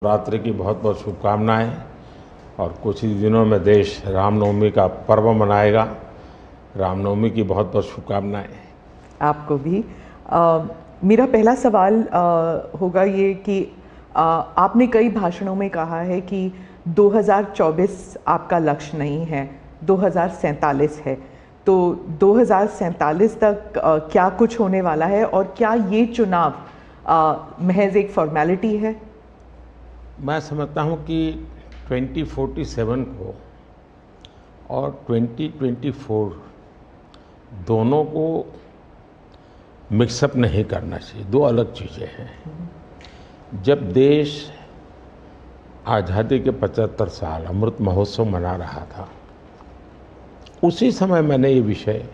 नवरात्रि की बहुत बहुत शुभकामनाएं। और कुछ ही दिनों में देश रामनवमी का पर्व मनाएगा। रामनवमी की बहुत बहुत शुभकामनाएं। आपको भी। मेरा पहला सवाल होगा ये कि आपने कई भाषणों में कहा है कि 2024 आपका लक्ष्य नहीं है, 2047 है। तो 2047 तक क्या कुछ होने वाला है और क्या ये चुनाव महज एक फॉर्मेलिटी है? मैं समझता हूं कि 2047 को और 2024 दोनों को मिक्सअप नहीं करना चाहिए, दो अलग चीज़ें हैं। जब देश आज़ादी के 75 साल अमृत महोत्सव मना रहा था, उसी समय मैंने ये विषय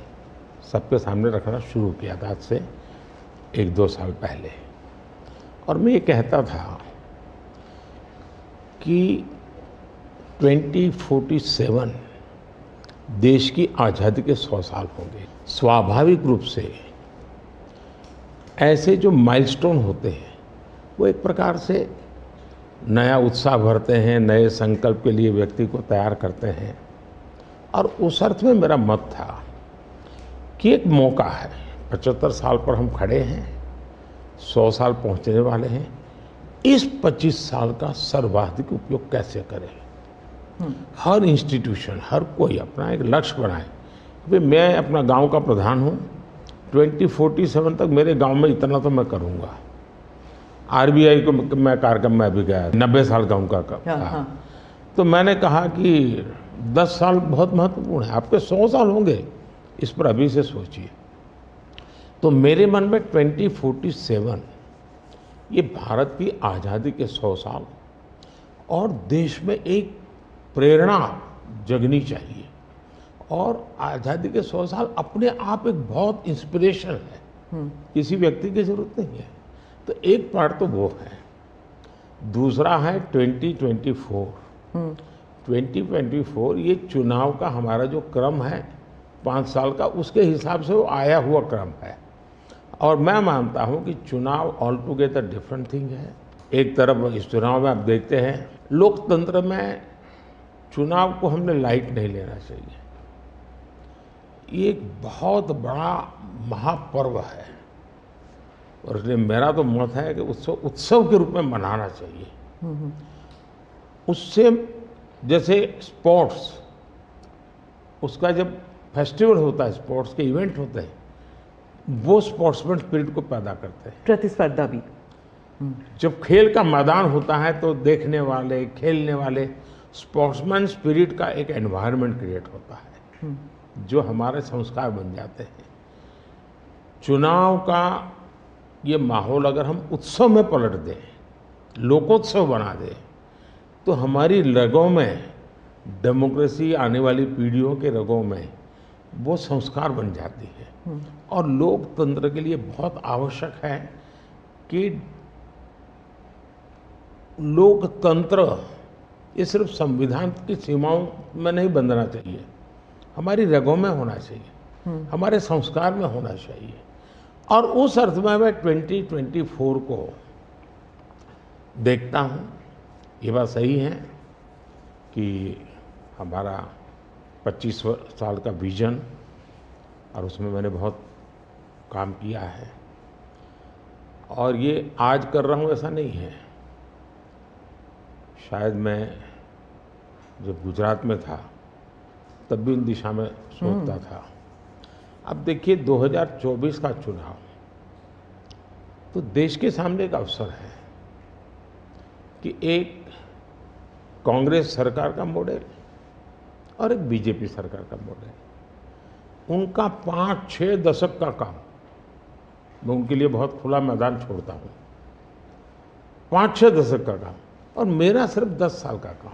सबके सामने रखना शुरू किया था, आज से 1-2 साल पहले। और मैं ये कहता था कि 2047 देश की आज़ादी के 100 साल होंगे। स्वाभाविक रूप से ऐसे जो माइलस्टोन होते हैं वो एक प्रकार से नया उत्साह भरते हैं, नए संकल्प के लिए व्यक्ति को तैयार करते हैं। और उस अर्थ में मेरा मत था कि एक मौका है, 75 साल पर हम खड़े हैं, 100 साल पहुंचने वाले हैं। इस 25 साल का सर्वाधिक उपयोग कैसे करें? हर इंस्टीट्यूशन, हर कोई अपना एक लक्ष्य बनाए। भाई मैं अपना गांव का प्रधान हूं, 2047 तक मेरे गांव में इतना तो मैं करूंगा। आरबीआई को मैं कार्यक्रम में भी गया, 90 साल का उनका कहा। तो मैंने कहा कि 10 साल बहुत महत्वपूर्ण है, आपके 100 साल होंगे, इस पर अभी से सोचिए। तो मेरे मन में 2047 ये भारत की आज़ादी के 100 साल और देश में एक प्रेरणा जगनी चाहिए। और आज़ादी के 100 साल अपने आप एक बहुत इंस्पिरेशन है, किसी व्यक्ति की जरूरत नहीं है। तो एक पार्ट तो वो है। दूसरा है 2024। 2024 ये चुनाव का हमारा जो क्रम है 5 साल का, उसके हिसाब से वो आया हुआ क्रम है। और मैं मानता हूं कि चुनाव ऑल टुगेदर डिफरेंट थिंग है। एक तरफ इस चुनाव में आप देखते हैं, लोकतंत्र में चुनाव को हमने लाइट नहीं लेना चाहिए। ये एक बहुत बड़ा महापर्व है और इसलिए मेरा तो मत है कि उत्सव के रूप में मनाना चाहिए। उससे जैसे स्पोर्ट्स, उसका जब फेस्टिवल होता है, स्पोर्ट्स के इवेंट होते हैं, वो स्पोर्ट्समैन स्पिरिट को पैदा करते हैं। प्रतिस्पर्धा भी। जब खेल का मैदान होता है तो देखने वाले, खेलने वाले, स्पोर्ट्समैन स्पिरिट का एक एनवायरनमेंट क्रिएट होता है जो हमारे संस्कार बन जाते हैं। चुनाव का ये माहौल अगर हम उत्सव में पलट दें, लोकोत्सव बना दें, तो हमारी रगों में, डेमोक्रेसी आने वाली पीढ़ियों के रगों में वो संस्कार बन जाती है। और लोकतंत्र के लिए बहुत आवश्यक है कि लोकतंत्र ये सिर्फ संविधान की सीमाओं में नहीं बंधना चाहिए, हमारी रगों में होना चाहिए, हमारे संस्कार में होना चाहिए। और उस अर्थ में मैं 2024 को देखता हूँ। ये बात सही है कि हमारा 25 साल का विजन, और उसमें मैंने बहुत काम किया है। और ये आज कर रहा हूँ ऐसा नहीं है। शायद मैं जब गुजरात में था तब भी उन दिशा में सोचता था। अब देखिए 2024 का चुनाव तो देश के सामने एक अवसर है कि एक कांग्रेस सरकार का मॉडल और एक बीजेपी सरकार का मॉडल, उनका 5-6 दशक का काम, मैं उनके लिए बहुत खुला मैदान छोड़ता हूँ। 5-6 दशक का काम और मेरा सिर्फ 10 साल का काम।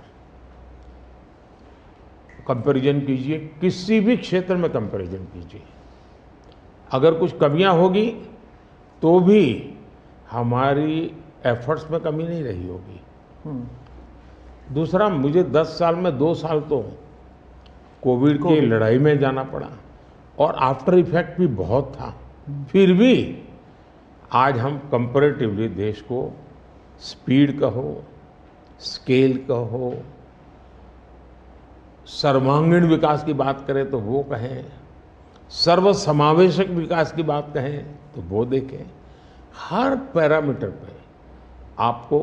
कंपैरिजन कीजिए, किसी भी क्षेत्र में कंपैरिजन कीजिए, अगर कुछ कमियां होगी तो भी हमारी एफर्ट्स में कमी नहीं रही होगी। दूसरा, मुझे 10 साल में 2 साल तो कोविड की लड़ाई में जाना पड़ा और आफ्टर इफेक्ट भी बहुत था। फिर भी आज हम कंपैरेटिवली देश को स्पीड कहो, स्केल कहो, सर्वांगीण विकास की बात करें तो वो कहें, सर्वसमावेशक विकास की बात कहें तो वो देखें। हर पैरामीटर पे आपको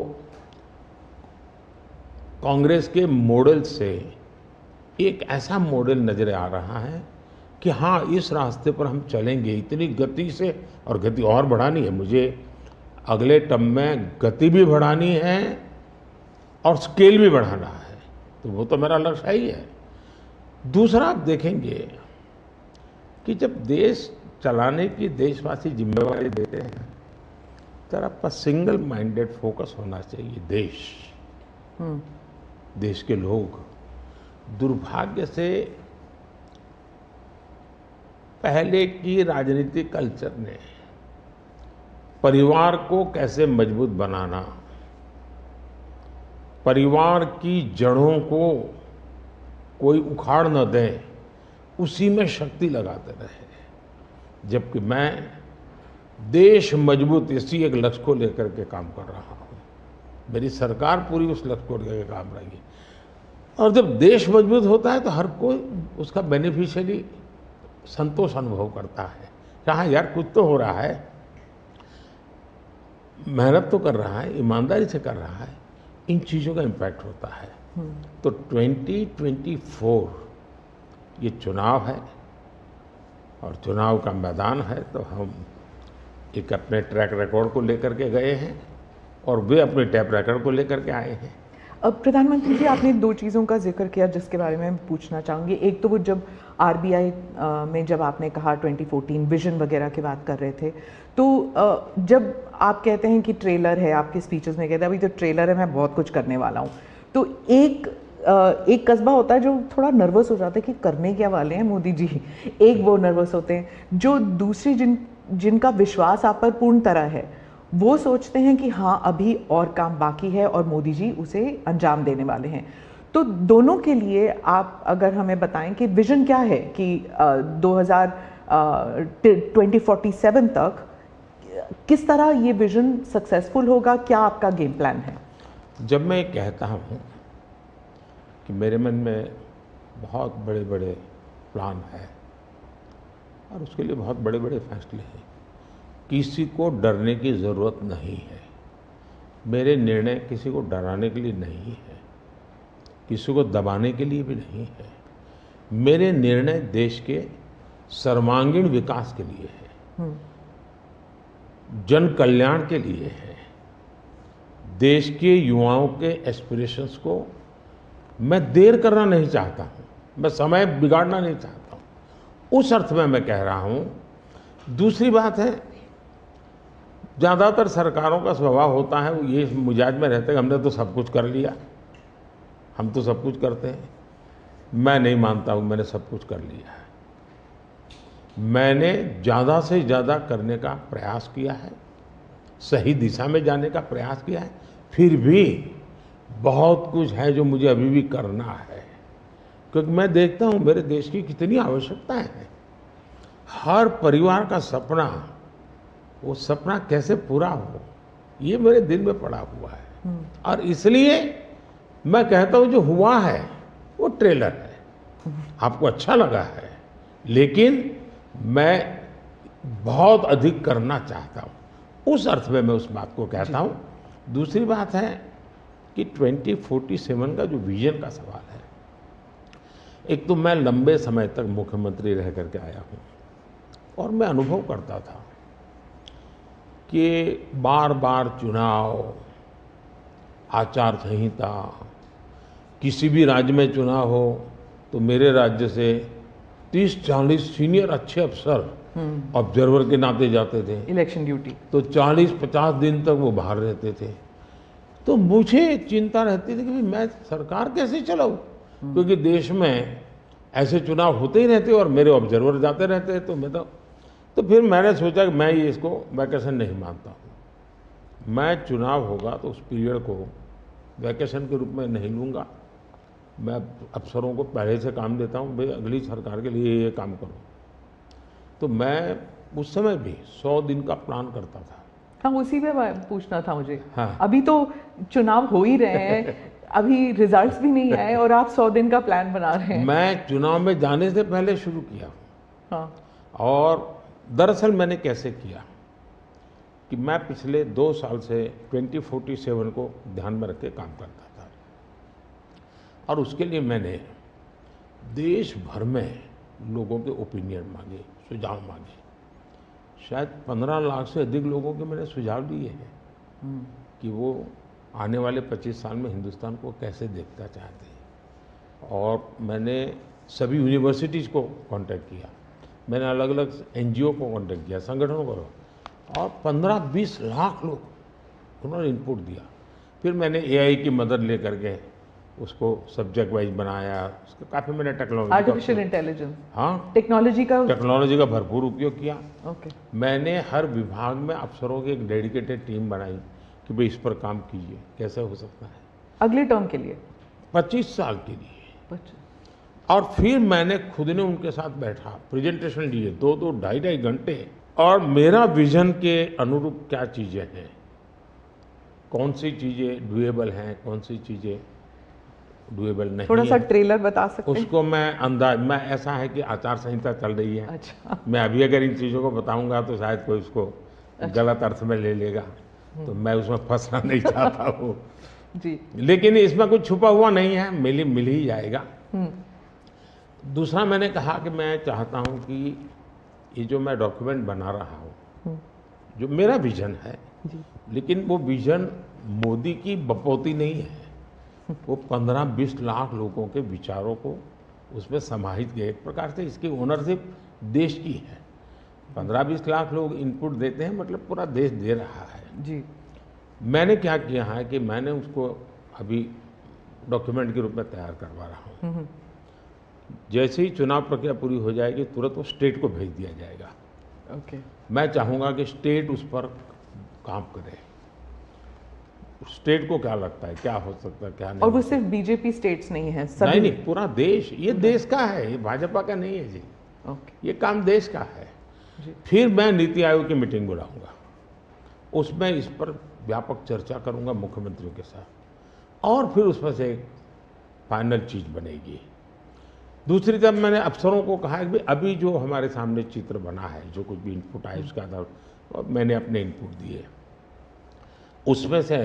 कांग्रेस के मॉडल से एक ऐसा मॉडल नजर आ रहा है कि हाँ, इस रास्ते पर हम चलेंगे इतनी गति से, और गति और बढ़ानी है मुझे। अगले टर्म में गति भी बढ़ानी है और स्केल भी बढ़ाना है, तो वो तो मेरा लक्ष्य ही है। दूसरा, आप देखेंगे कि जब देश चलाने की देशवासी जिम्मेवारी देते हैं तो आपका सिंगल माइंडेड फोकस होना चाहिए। देश के लोग दुर्भाग्य से पहले की राजनीतिक कल्चर ने परिवार को कैसे मजबूत बनाना, परिवार की जड़ों को कोई उखाड़ न दे, उसी में शक्ति लगाते रहे। जबकि मैं देश मजबूत इसी एक लक्ष्य को लेकर के काम कर रहा हूँ। मेरी सरकार पूरी उस लक्ष्य को लेकर काम रही। और जब देश मजबूत होता है तो हर कोई उसका बेनिफिशियरी संतोष अनुभव करता है। कहा यार कुछ तो हो रहा है, मेहनत तो कर रहा है, ईमानदारी से कर रहा है, इन चीज़ों का इम्पैक्ट होता है। तो 2024 ये चुनाव है और चुनाव का मैदान है, तो हम एक अपने ट्रैक रिकॉर्ड को लेकर के गए हैं और वे अपने ट्रैक रिकॉर्ड को लेकर के आए हैं। अब प्रधानमंत्री जी, आपने दो चीज़ों का जिक्र किया जिसके बारे में पूछना चाहूँगी। एक तो वो जब आरबीआई में जब आपने कहा 2014 विजन वगैरह की बात कर रहे थे, तो जब आप कहते हैं कि ट्रेलर है, आपके स्पीचेस में कहते हैं अभी तो ट्रेलर है, मैं बहुत कुछ करने वाला हूँ, तो एक कस्बा होता है जो थोड़ा नर्वस हो जाता है कि करने क्या वाले हैं मोदी जी। एक वो नर्वस होते हैं जो दूसरी जिनका विश्वास आप पर पूर्ण तरह है, वो सोचते हैं कि हाँ अभी और काम बाकी है और मोदी जी उसे अंजाम देने वाले हैं। तो दोनों के लिए आप अगर हमें बताएं कि विजन क्या है कि 2047 तक किस तरह ये विजन सक्सेसफुल होगा, क्या आपका गेम प्लान है? जब मैं कहता हूँ कि मेरे मन में बहुत बड़े बड़े प्लान है और उसके लिए बहुत बड़े बड़े फैसले हैं, किसी को डरने की ज़रूरत नहीं है। मेरे निर्णय किसी को डराने के लिए नहीं है, किसी को दबाने के लिए भी नहीं है। मेरे निर्णय देश के सर्वांगीण विकास के लिए है, जन कल्याण के लिए है। देश के युवाओं के एस्पिरेशंस को मैं देर करना नहीं चाहता हूँ, मैं समय बिगाड़ना नहीं चाहता हूँ, उस अर्थ में मैं कह रहा हूँ। दूसरी बात है, ज़्यादातर सरकारों का स्वभाव होता है वो ये मिजाज में रहते हैं हमने तो सब कुछ कर लिया, हम तो सब कुछ करते हैं। मैं नहीं मानता हूँ मैंने सब कुछ कर लिया है। मैंने ज़्यादा से ज़्यादा करने का प्रयास किया है, सही दिशा में जाने का प्रयास किया है। फिर भी बहुत कुछ है जो मुझे अभी भी करना है, क्योंकि मैं देखता हूँ मेरे देश की कितनी आवश्यकताएं हैं। हर परिवार का सपना, वो सपना कैसे पूरा हो, ये मेरे दिल में पड़ा हुआ है। और इसलिए मैं कहता हूँ जो हुआ है वो ट्रेलर है, आपको अच्छा लगा है, लेकिन मैं बहुत अधिक करना चाहता हूँ, उस अर्थ में मैं उस बात को कहता हूँ। दूसरी बात है कि 2047 का जो विजन का सवाल है, एक तो मैं लंबे समय तक मुख्यमंत्री रह करके आया हूँ और मैं अनुभव करता था कि बार बार चुनाव, आचार संहिता, किसी भी राज्य में चुनाव हो तो मेरे राज्य से 30-40 सीनियर अच्छे अफसर ऑब्जर्वर के नाते जाते थे इलेक्शन ड्यूटी, तो 40-50 दिन तक वो बाहर रहते थे। तो मुझे चिंता रहती थी कि मैं सरकार कैसे चलाऊं, क्योंकि देश में ऐसे चुनाव होते ही रहते और मेरे ऑब्जर्वर जाते रहते। तो फिर मैंने सोचा कि मैं ये इसको वैकेशन नहीं मानता हूँ। मैं चुनाव होगा तो उस पीरियड को वैकेशन के रूप में नहीं लूँगा। मैं अफसरों को पहले से काम देता हूँ, भाई अगली सरकार के लिए ये काम करो। तो मैं उस समय भी 100 दिन का प्लान करता था। हाँ, उसी पे पूछना था मुझे। हाँ। अभी तो चुनाव हो ही रहे हैं अभी रिजल्ट्स भी नहीं आए और आप 100 दिन का प्लान बना रहे हैं। मैं चुनाव में जाने से पहले शुरू किया। हाँ। और दरअसल मैंने कैसे किया कि मैं पिछले 2 साल से 2047 को ध्यान में रख के काम करता था, और उसके लिए मैंने देश भर में लोगों के ओपिनियन मांगे, सुझाव मांगे। शायद 15 लाख से अधिक लोगों के मैंने सुझाव लिए हैं कि वो आने वाले 25 साल में हिंदुस्तान को कैसे देखना चाहते हैं। और मैंने सभी यूनिवर्सिटीज़ को कांटेक्ट किया, मैंने अलग अलग NGO को कांटेक्ट किया, संगठनों को, और 15-20 लाख लोग उन्होंने इनपुट दिया। फिर मैंने AI की मदद ले करके उसको सब्जेक्ट वाइज बनाया। उसका काफ़ी मैंने टेक्नोलॉजी, आर्टिफिशियल इंटेलिजेंस, हाँ, टेक्नोलॉजी का भरपूर उपयोग किया। ओके। मैंने हर विभाग में अफसरों की एक डेडिकेटेड टीम बनाई कि भाई इस पर काम कीजिए, कैसे हो सकता है अगले टर्म के लिए, 25 साल के लिए। और फिर मैंने खुद ने उनके साथ बैठा, प्रेजेंटेशन लिए 2-2, 2.5 घंटे, और मेरा विजन के अनुरूप क्या चीज़ें हैं, कौन सी चीज़ें डुएबल हैं, कौन सी चीज़ें डुएबल नहीं। थोड़ा सा ट्रेलर बता सकते हैं? उसको मैं ऐसा है कि आचार संहिता चल रही है। अच्छा। मैं अभी अगर इन चीज़ों को बताऊंगा तो शायद कोई उसको गलत अर्थ में ले लेगा, तो मैं उसमें फंसना नहीं चाहता हूँ जी। लेकिन इसमें कुछ छुपा हुआ नहीं है, मिल ही जाएगा। दूसरा मैंने कहा कि मैं चाहता हूँ कि ये जो मैं डॉक्यूमेंट बना रहा हूँ, जो मेरा विजन है, लेकिन वो विजन मोदी की बपौती नहीं है, वो 15-20 लाख लोगों के विचारों को उसमें समाहित किया। एक प्रकार से इसकी ओनरशिप देश की है। 15-20 लाख लोग इनपुट देते हैं, मतलब पूरा देश दे रहा है जी। मैंने क्या किया है कि मैंने उसको अभी डॉक्यूमेंट के रूप में तैयार करवा रहा हूँ। जैसे ही चुनाव प्रक्रिया पूरी हो जाएगी तुरंत वो स्टेट को भेज दिया जाएगा। ओके। मैं चाहूँगा कि स्टेट उस पर काम करे। स्टेट को क्या लगता है, क्या हो सकता है, क्या नहीं। और वो सिर्फ बीजेपी स्टेट्स नहीं है, सभी नहीं, पूरा देश, ये देश का है, ये भाजपा का नहीं है जी। ओके। ये काम देश का है जी। फिर मैं नीति आयोग की मीटिंग बुलाऊंगा, उसमें इस पर व्यापक चर्चा करूंगा मुख्यमंत्रियों के साथ, और फिर उसमें से एक फाइनल चीज़ बनेगी। दूसरी तरफ मैंने अफसरों को कहा कि अभी जो हमारे सामने चित्र बना है, जो कुछ भी इनपुट आए उसका आधार, और मैंने अपने इनपुट दिए, उसमें से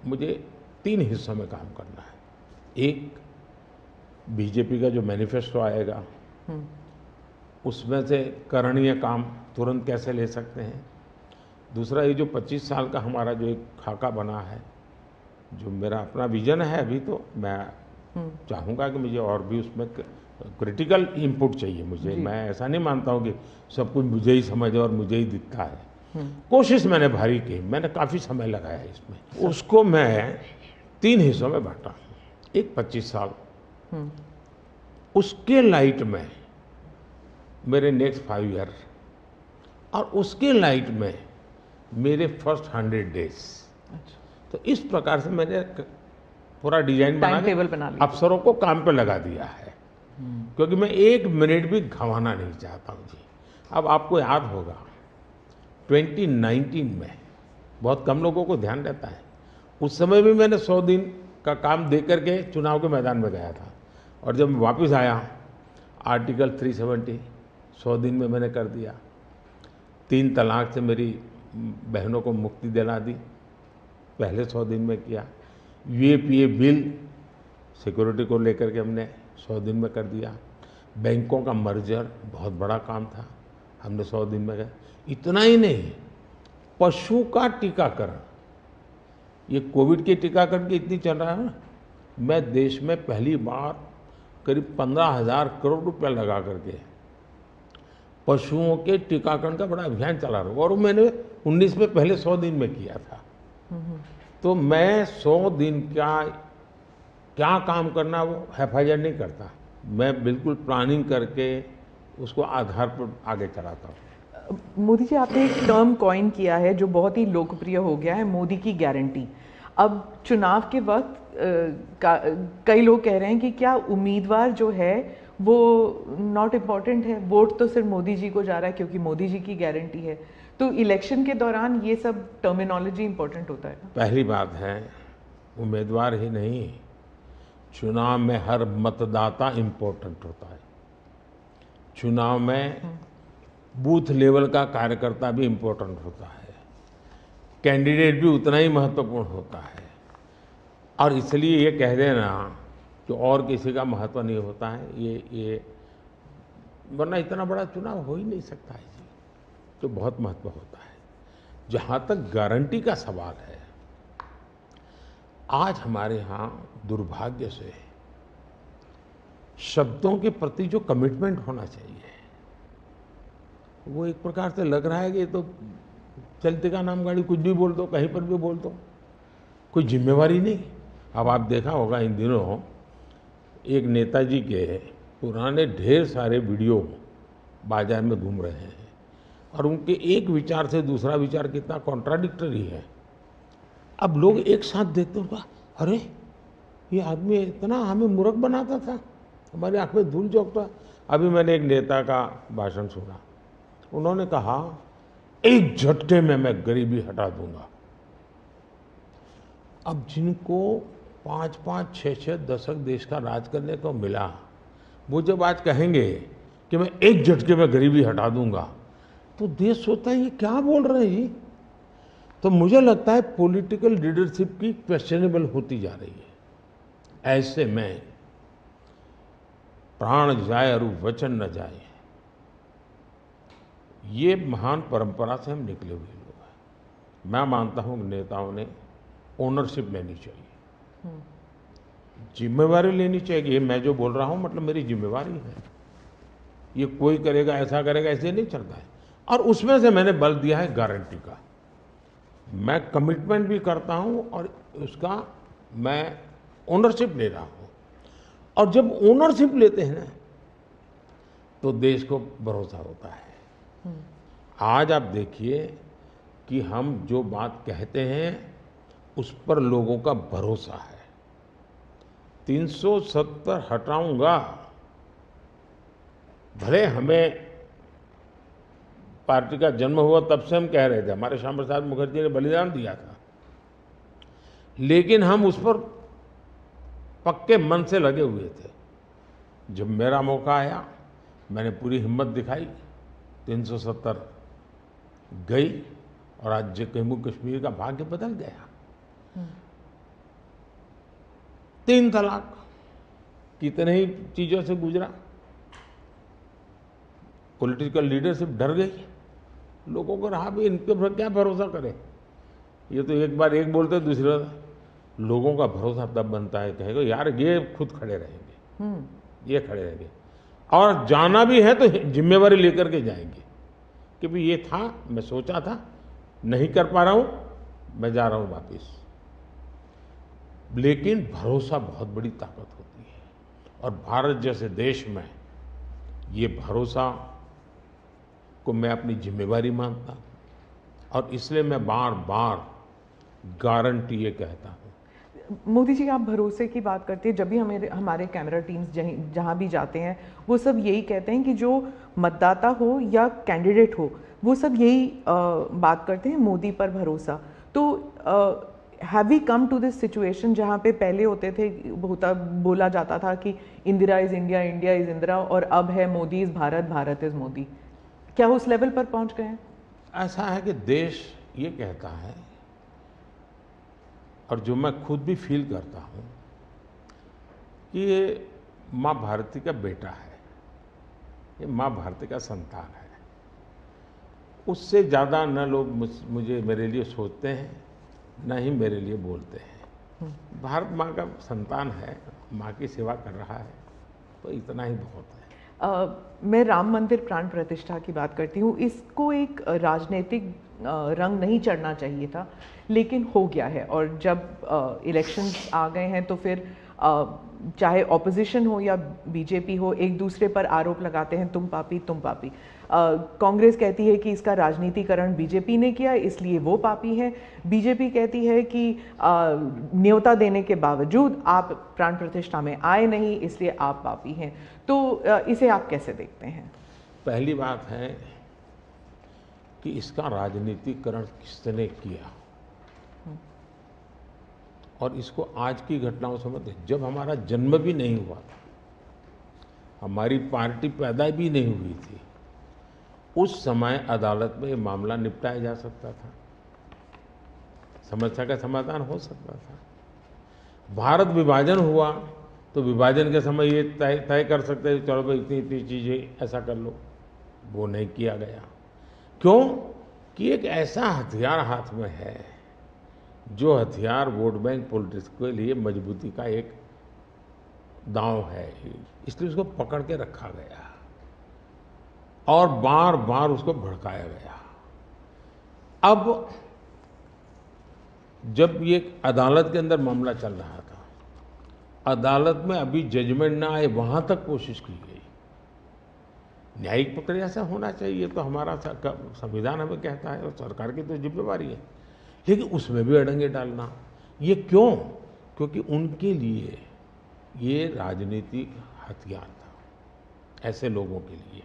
मुझे 3 हिस्सों में काम करना है। एक, बीजेपी का जो मैनिफेस्टो आएगा उसमें से करणीय काम तुरंत कैसे ले सकते हैं। दूसरा, ये जो 25 साल का हमारा जो एक खाका बना है, जो मेरा अपना विजन है, अभी तो मैं चाहूँगा कि मुझे और भी उसमें क्रिटिकल इनपुट चाहिए मुझे। मैं ऐसा नहीं मानता हूँ कि सब कुछ मुझे ही समझ और मुझे ही दिखता है। कोशिश मैंने भारी की, मैंने काफ़ी समय लगाया इसमें। उसको मैं 3 हिस्सों में बांटा। एक 25 साल, उसके लाइट में मेरे नेक्स्ट 5 ईयर, और उसके लाइट में मेरे फर्स्ट 100 डेज। तो इस प्रकार से मैंने पूरा डिजाइन बना अफसरों को काम पे लगा दिया है, क्योंकि मैं 1 मिनट भी गंवाना नहीं चाहता हूँ जी। अब आपको याद होगा 2019 में बहुत कम लोगों को ध्यान रहता है, उस समय भी मैंने 100 दिन का काम दे करके चुनाव के मैदान में गया था, और जब मैं वापस आया आर्टिकल 370 100 दिन में मैंने कर दिया। 3 तलाक से मेरी बहनों को मुक्ति दिला दी, पहले 100 दिन में किया। UAPA बिल सिक्योरिटी को लेकर के हमने 100 दिन में कर दिया। बैंकों का मर्जर बहुत बड़ा काम था, हमने 100 दिन में किया। इतना ही नहीं, पशु का टीकाकरण, ये कोविड के टीकाकरण की इतनी चल रहा है ना, मैं देश में पहली बार करीब 15,000 करोड़ रुपया लगा करके पशुओं के टीकाकरण का बड़ा अभियान चला रहा हूँ, और वो मैंने 19 में पहले 100 दिन में किया था। तो मैं 100 दिन का क्या काम करना वो हैफाजत नहीं करता, मैं बिल्कुल प्लानिंग करके उसको आधार पर आगे चलाता हूँ। मोदी जी, आपने एक टर्म कॉइन किया है जो बहुत ही लोकप्रिय हो गया है, मोदी की गारंटी। अब चुनाव के वक्त कई लोग कह रहे हैं कि क्या उम्मीदवार जो है वो नॉट इम्पॉर्टेंट है, वोट तो सिर्फ मोदी जी को जा रहा है क्योंकि मोदी जी की गारंटी है। तो इलेक्शन के दौरान ये सब टर्मिनोलॉजी इम्पोर्टेंट होता है। पहली बात है, उम्मीदवार ही नहीं, चुनाव में हर मतदाता इम्पोर्टेंट होता है। चुनाव में बूथ लेवल का कार्यकर्ता भी इम्पोर्टेंट होता है, कैंडिडेट भी उतना ही महत्वपूर्ण होता है। और इसलिए ये कह देना कि और किसी का महत्व नहीं होता है, ये वरना इतना बड़ा चुनाव हो ही नहीं सकता है जी, तो बहुत महत्व होता है। जहाँ तक गारंटी का सवाल है, आज हमारे यहाँ दुर्भाग्य से शब्दों के प्रति जो कमिटमेंट होना चाहिए वो एक प्रकार से लग रहा है कि ये तो चलते का नाम गाड़ी, कुछ भी बोल दो, कहीं पर भी बोल दो, कोई जिम्मेवारी नहीं। अब आप देखा होगा इन दिनों एक नेताजी के पुराने ढेर सारे वीडियो बाजार में घूम रहे हैं और उनके एक विचार से दूसरा विचार कितना कॉन्ट्राडिक्टरी है। अब लोग एक साथ देखते होगा, अरे ये आदमी इतना हमें मूर्ख बनाता था, हमारी आंख में धूल झोंकता। अभी मैंने एक नेता का भाषण सुना, उन्होंने कहा एक झटके में मैं गरीबी हटा दूंगा। अब जिनको 5-5, 6-6 दशक देश का राज करने को मिला, वो जब आज कहेंगे कि मैं एक झटके में गरीबी हटा दूंगा, तो देश सोचता है ये क्या बोल रहे हैं जी। तो मुझे लगता है पॉलिटिकल लीडरशिप की क्वेश्चनेबल होती जा रही है। ऐसे में प्राण जाए और वचन न जाए, ये महान परंपरा से हम निकले हुए लोग हैं। मैं मानता हूँ कि नेताओं ने ओनरशिप लेनी चाहिए, जिम्मेवारी लेनी चाहिए। ये मैं जो बोल रहा हूँ मतलब मेरी जिम्मेवारी है, ये कोई करेगा ऐसा करेगा ऐसे नहीं चलता है। और उसमें से मैंने बल दिया है गारंटी का। मैं कमिटमेंट भी करता हूँ और उसका मैं ओनरशिप ले रहा हूँ। और जब ओनरशिप लेते हैं ना तो देश को भरोसा होता है। आज आप देखिए कि हम जो बात कहते हैं उस पर लोगों का भरोसा है। 370 हटाऊंगा, भले हमें पार्टी का जन्म हुआ तब से हम कह रहे थे, हमारे श्यामा प्रसाद मुखर्जी ने बलिदान दिया था, लेकिन हम उस पर पक्के मन से लगे हुए थे। जब मेरा मौका आया मैंने पूरी हिम्मत दिखाई, 370 गई और आज जम्मू कश्मीर का भाग्य बदल गया। 3 तलाक कितने ही चीजों से गुजरा, पॉलिटिकल लीडरशिप डर गई, लोगों को रहा भी इनके पर क्या भरोसा करें। ये तो एक बार एक बोलते दूसरा, लोगों का भरोसा तब बनता है कहेगा यार ये खुद खड़े रहेंगे, ये खड़े रहेंगे और जाना भी है तो जिम्मेवारी लेकर के जाएंगे कि भाई ये था, मैं सोचा था, नहीं कर पा रहा हूं, मैं जा रहा हूं वापिस। लेकिन भरोसा बहुत बड़ी ताकत होती है और भारत जैसे देश में ये भरोसा को मैं अपनी जिम्मेवारी मानता हूं और इसलिए मैं बार बार गारंटी ये कहता हूं। मोदी जी, आप भरोसे की बात करते हैं, जब भी हमारे कैमरा टीम्स जहाँ भी जाते हैं वो सब यही कहते हैं कि जो मतदाता हो या कैंडिडेट हो वो सब यही बात करते हैं, मोदी पर भरोसा। तो have we come to this situation जहाँ पे पहले होते थे, बोला जाता था कि Indira is India, India is Indira, और अब है मोदी इज़ भारत, भारत इज़ मोदी। क्या उस लेवल पर पहुँच गए हैं? ऐसा है कि देश ये कहता है और जो मैं खुद भी फील करता हूँ कि ये माँ भारती का बेटा है, ये माँ भारती का संतान है। उससे ज़्यादा न लोग मुझे मेरे लिए सोचते हैं, न ही मेरे लिए बोलते हैं। भारत माँ का संतान है, माँ की सेवा कर रहा है, तो इतना ही बहुत है। मैं राम मंदिर प्राण प्रतिष्ठा की बात करती हूँ। इसको एक राजनीतिक रंग नहीं चढ़ना चाहिए था, लेकिन हो गया है। और जब इलेक्शंस आ गए हैं तो फिर चाहे ऑपोजिशन हो या बीजेपी हो, एक दूसरे पर आरोप लगाते हैं, तुम पापी तुम पापी। कांग्रेस कहती है कि इसका राजनीतिकरण बीजेपी ने किया इसलिए वो पापी है। बीजेपी कहती है कि न्योता देने के बावजूद आप प्राण प्रतिष्ठा में आए नहीं इसलिए आप पापी हैं। तो इसे आप कैसे देखते हैं? पहली बात है कि इसका राजनीतिकरण किसने किया और इसको आज की घटनाओं से मत, जब हमारा जन्म भी नहीं हुआ था, हमारी पार्टी पैदा भी नहीं हुई थी, उस समय अदालत में ये मामला निपटाया जा सकता था, समस्या का समाधान हो सकता था। भारत विभाजन हुआ तो विभाजन के समय ये तय कर सकते थे, चलो भाई इतनी इतनी चीज़ें ऐसा कर लो, वो नहीं किया गया। क्यों? कि एक ऐसा हथियार हाथ में है, जो हथियार वोट बैंक पॉलिटिक्स के लिए मजबूती का एक दांव है, इसलिए उसको पकड़ के रखा गया और बार बार उसको भड़काया गया। अब जब ये अदालत के अंदर मामला चल रहा था, अदालत में अभी जजमेंट ना आए वहां तक कोशिश की गई। न्यायिक प्रक्रिया से होना चाहिए, तो हमारा संविधान हमें कहता है और सरकार की तो जिम्मेवारी है, लेकिन उसमें भी अड़ंगे डालना, ये क्यों? क्योंकि उनके लिए ये राजनीतिक हथियार था, ऐसे लोगों के लिए।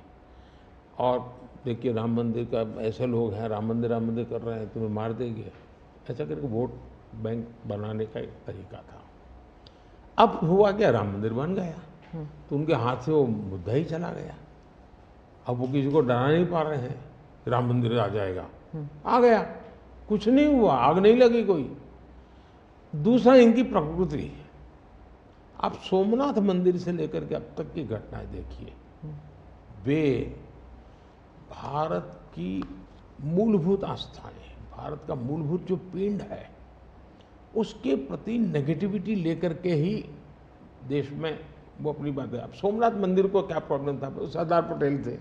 और देखिए राम मंदिर का, ऐसे लोग हैं राम मंदिर कर रहे हैं, तुम्हें मार देंगे, ऐसा करके वोट बैंक बनाने का एक तरीका था। अब हुआ क्या, राम मंदिर बन गया तो उनके हाथ से वो मुद्दा ही चला गया। अब वो किसी को डरा नहीं पा रहे हैं, राम मंदिर आ जाएगा, आ गया, कुछ नहीं हुआ, आग नहीं लगी कोई। दूसरा, इनकी प्रकृति, आप सोमनाथ मंदिर से लेकर के अब तक की घटनाएं देखिए, वे भारत की मूलभूत आस्थाएं, भारत का मूलभूत जो पिंड है, उसके प्रति नेगेटिविटी लेकर के ही देश में वो अपनी बातें। अब सोमनाथ मंदिर को क्या प्रॉब्लम था, सरदार पटेल थे,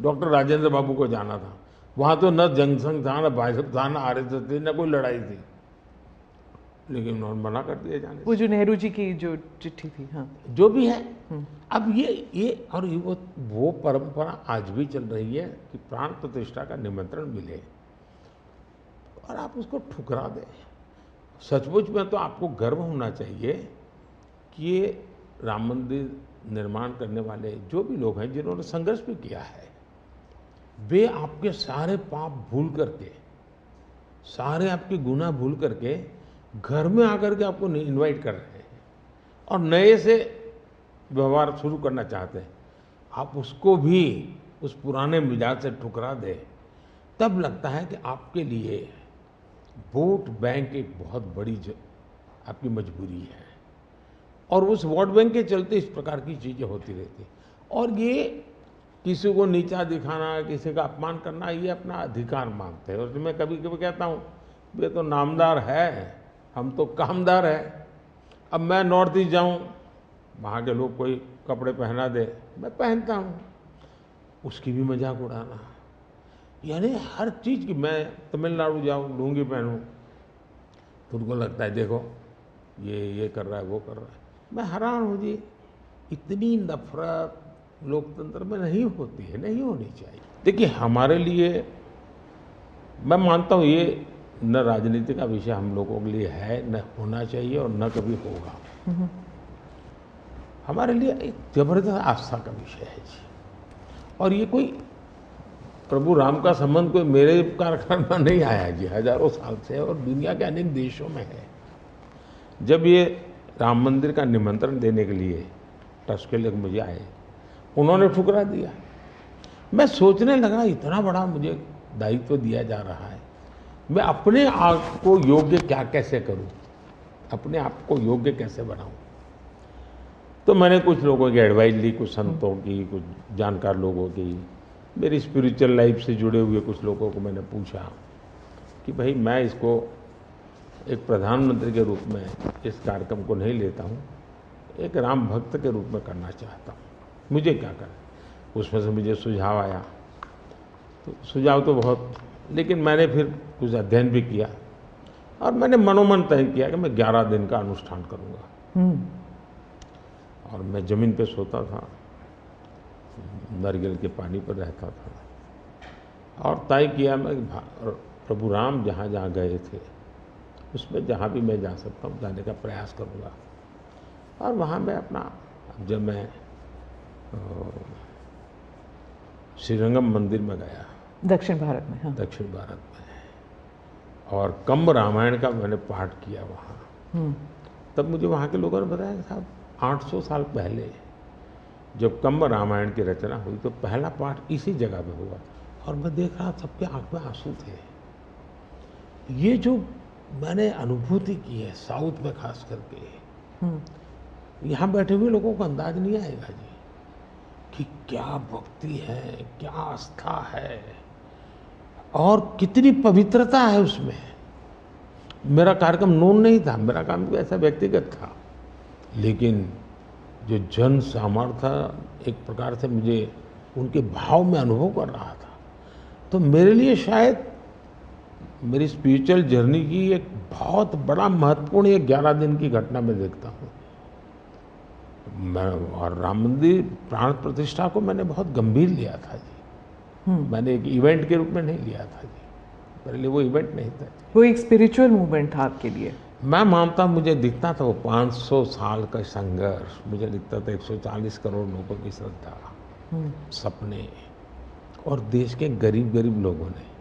डॉक्टर राजेंद्र बाबू को जाना था, वहां तो न जनसंघ था, न भाजपा था, न आरएसएस थी, न कोई लड़ाई थी, लेकिन उन्होंने मना कर दिया जाने। वो जो नेहरू जी की जो चिट्ठी थी, हाँ, जो भी है, अब ये और वो परंपरा आज भी चल रही है कि प्राण प्रतिष्ठा का निमंत्रण मिले और आप उसको ठुकरा दें। सचमुच में तो आपको गर्व होना चाहिए कि ये राम मंदिर निर्माण करने वाले जो भी लोग हैं, जिन्होंने संघर्ष भी किया है, वे आपके सारे पाप भूल करके, सारे आपके गुनाह भूल करके घर में आकर के आपको इनवाइट कर रहे हैं और नए से व्यवहार शुरू करना चाहते हैं। आप उसको भी उस पुराने मिजाज से ठुकरा दें, तब लगता है कि आपके लिए वोट बैंक एक बहुत बड़ी आपकी मजबूरी है, और उस वोट बैंक के चलते इस प्रकार की चीज़ें होती रहती। और ये किसी को नीचा दिखाना, किसी का अपमान करना, ये अपना अधिकार मांगते हैं। और मैं कभी कभी कहता हूँ, वे तो नामदार है, हम तो कामदार है। अब मैं नॉर्थ ईस्ट जाऊँ, वहाँ के लोग कोई कपड़े पहना दे, मैं पहनता हूँ, उसकी भी मजाक उड़ाना, यानी हर चीज़ की। मैं तमिलनाडु जाऊँ, लुंगी पहनूँ, तो उनको लगता है देखो ये कर रहा है, वो कर रहा है। मैं हैरान हूँ जी, इतनी नफरत लोकतंत्र में नहीं होती है, नहीं होनी चाहिए। देखिए हमारे लिए, मैं मानता हूँ ये न राजनीति का विषय हम लोगों के लिए है, न होना चाहिए और न कभी होगा। हमारे लिए एक जबरदस्त आस्था का विषय है जी। और ये कोई प्रभु राम का संबंध कोई मेरे कारखाने में नहीं आया जी, हजारों साल से, और दुनिया के अनेक देशों में है। जब ये राम मंदिर का निमंत्रण देने के लिए ट्रस्ट के लोग मुझे आए, उन्होंने ठुकरा दिया। मैं सोचने लगा, इतना बड़ा मुझे दायित्व दिया जा रहा है, मैं अपने आप को योग्य क्या कैसे करूं, अपने आप को योग्य कैसे बनाऊं। तो मैंने कुछ लोगों की एडवाइस ली, कुछ संतों की, कुछ जानकार लोगों की, मेरी स्पिरिचुअल लाइफ से जुड़े हुए कुछ लोगों को मैंने पूछा कि भाई मैं इसको एक प्रधानमंत्री के रूप में इस कार्यक्रम को नहीं लेता हूँ, एक राम भक्त के रूप में करना चाहता हूँ, मुझे क्या करें। उसमें से मुझे सुझाव आया, तो सुझाव तो बहुत, लेकिन मैंने फिर कुछ अध्ययन भी किया और मैंने मनोमन तय किया कि मैं 11 दिन का अनुष्ठान करूँगा। और मैं ज़मीन पे सोता था, नारियल के पानी पर रहता था, और तय किया मैं प्रभु राम जहाँ जहाँ गए थे उसमें जहाँ भी मैं जा सकता हूँ जाने का प्रयास करूँगा। और वहाँ मैं अपना, जब मैं श्रीरंगम मंदिर में गया, दक्षिण भारत में, हाँ, दक्षिण भारत में, और कंब रामायण का मैंने पाठ किया वहाँ, तब मुझे वहाँ के लोगों ने बताया कि साहब 800 साल पहले जब कंब रामायण की रचना हुई तो पहला पाठ इसी जगह पे हुआ था, और मैं देख रहा सबके आंख में आंसू थे। ये जो मैंने अनुभूति की है साउथ में खास करके, यहाँ बैठे हुए लोगों को अंदाज नहीं आएगा जी कि क्या भक्ति है, क्या आस्था है और कितनी पवित्रता है उसमें। मेरा कार्यक्रम नोन नहीं था, मेरा काम भी ऐसा व्यक्तिगत था, लेकिन जो जन सामर्थ्य एक प्रकार से मुझे उनके भाव में अनुभव कर रहा था, तो मेरे लिए शायद मेरी स्पिरिचुअल जर्नी की एक बहुत बड़ा महत्वपूर्ण एक 11 दिन की घटना मैं देखता हूँ। मैं और राम मंदिर प्राण प्रतिष्ठा को मैंने बहुत गंभीर लिया था जी। मैंने एक इवेंट के रूप में नहीं लिया था जी, मेरे लिए वो इवेंट नहीं था। वो एक स्पिरिचुअल मूवमेंट था आपके लिए? मैं मानता, मुझे दिखता था वो 500 साल का संघर्ष, मुझे दिखता था 140 करोड़ लोगों की श्रद्धा, सपने, और देश के गरीब गरीब लोगों ने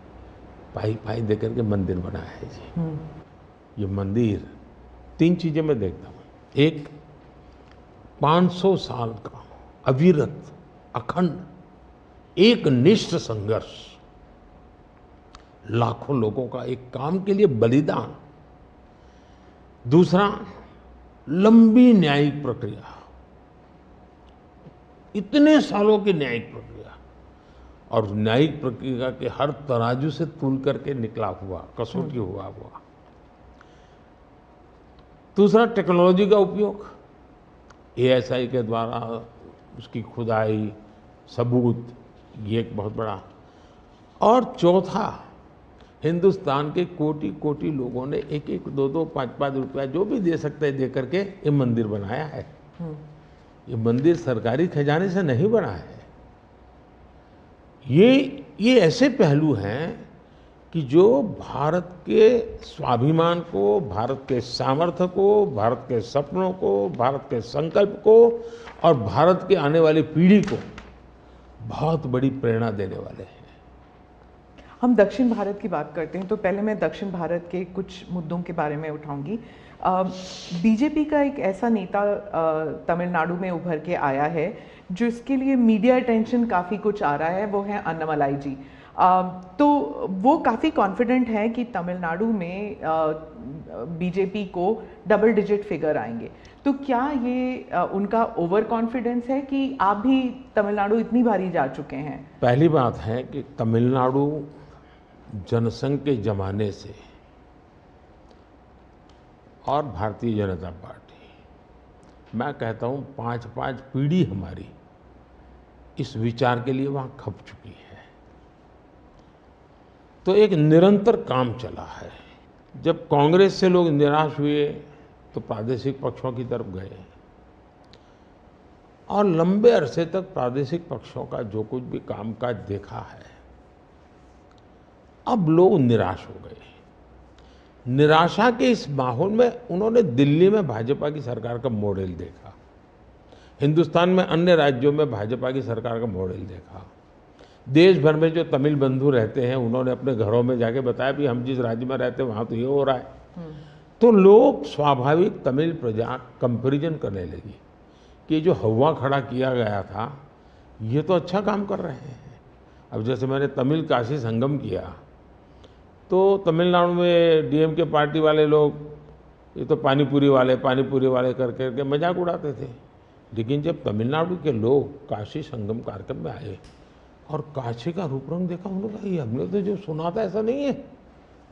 पाई पाई दे करके मंदिर बनाया है जी। ये मंदिर 3 चीजें मैं देखता हूँ। एक, 500 साल का अविरत अखंड एक निष्ठ संघर्ष, लाखों लोगों का एक काम के लिए बलिदान। दूसरा, लंबी न्यायिक प्रक्रिया, इतने सालों की न्यायिक प्रक्रिया, और न्यायिक प्रक्रिया के हर तराजू से तूल करके निकला हुआ, कसौटी हुआ। दूसरा, टेक्नोलॉजी का उपयोग, ASI के द्वारा उसकी खुदाई, सबूत, ये एक बहुत बड़ा। और चौथा, हिंदुस्तान के कोटि कोटि लोगों ने 1-1, 2-2, 5-5 रुपया जो भी दे सकते हैं दे करके ये मंदिर बनाया है। ये मंदिर सरकारी खजाने से नहीं बना है। ये ऐसे पहलू हैं कि जो भारत के स्वाभिमान को, भारत के सामर्थ्य को, भारत के सपनों को, भारत के संकल्प को और भारत के आने वाली पीढ़ी को बहुत बड़ी प्रेरणा देने वाले हैं। हम दक्षिण भारत की बात करते हैं तो पहले मैं दक्षिण भारत के कुछ मुद्दों के बारे में उठाऊंगी। बीजेपी का एक ऐसा नेता तमिलनाडु में उभर के आया है जो इसके लिए मीडिया अटेंशन काफ़ी कुछ आ रहा है, वो है अन्नामलाई जी। तो वो काफ़ी कॉन्फिडेंट है कि तमिलनाडु में बीजेपी को डबल डिजिट फिगर आएंगे। तो क्या ये उनका ओवर कॉन्फिडेंस है कि आप भी तमिलनाडु इतनी बारी जा चुके हैं? पहली बात है कि तमिलनाडु जनसंघ के जमाने से और भारतीय जनता पार्टी, मैं कहता हूँ 5-5 पीढ़ी हमारी इस विचार के लिए वहाँ खप चुकी है। तो एक निरंतर काम चला है। जब कांग्रेस से लोग निराश हुए तो प्रादेशिक पक्षों की तरफ गए, और लंबे अरसे तक प्रादेशिक पक्षों का जो कुछ भी कामकाज देखा है, अब लोग निराश हो गए। निराशा के इस माहौल में उन्होंने दिल्ली में भाजपा की सरकार का मॉडल देखा, हिंदुस्तान में अन्य राज्यों में भाजपा की सरकार का मॉडल देखा, देश भर में जो तमिल बंधु रहते हैं उन्होंने अपने घरों में जाके बताया भी हम जिस राज्य में रहते हैं वहाँ तो ये हो रहा है। तो लोग स्वाभाविक तमिल प्रजा कंपैरिजन करने लगी कि जो हवा खड़ा किया गया था ये तो अच्छा काम कर रहे हैं। अब जैसे मैंने तमिल काशी संगम किया तो तमिलनाडु में DMK पार्टी वाले लोग ये तो पानीपुरी वाले कर करके मजाक उड़ाते थे, लेकिन जब तमिलनाडु के लोग काशी संगम कार्यक्रम में आए और काशी का रूप रंग देखा, उन्होंने कहा ये हमने तो जो सुना था ऐसा नहीं है,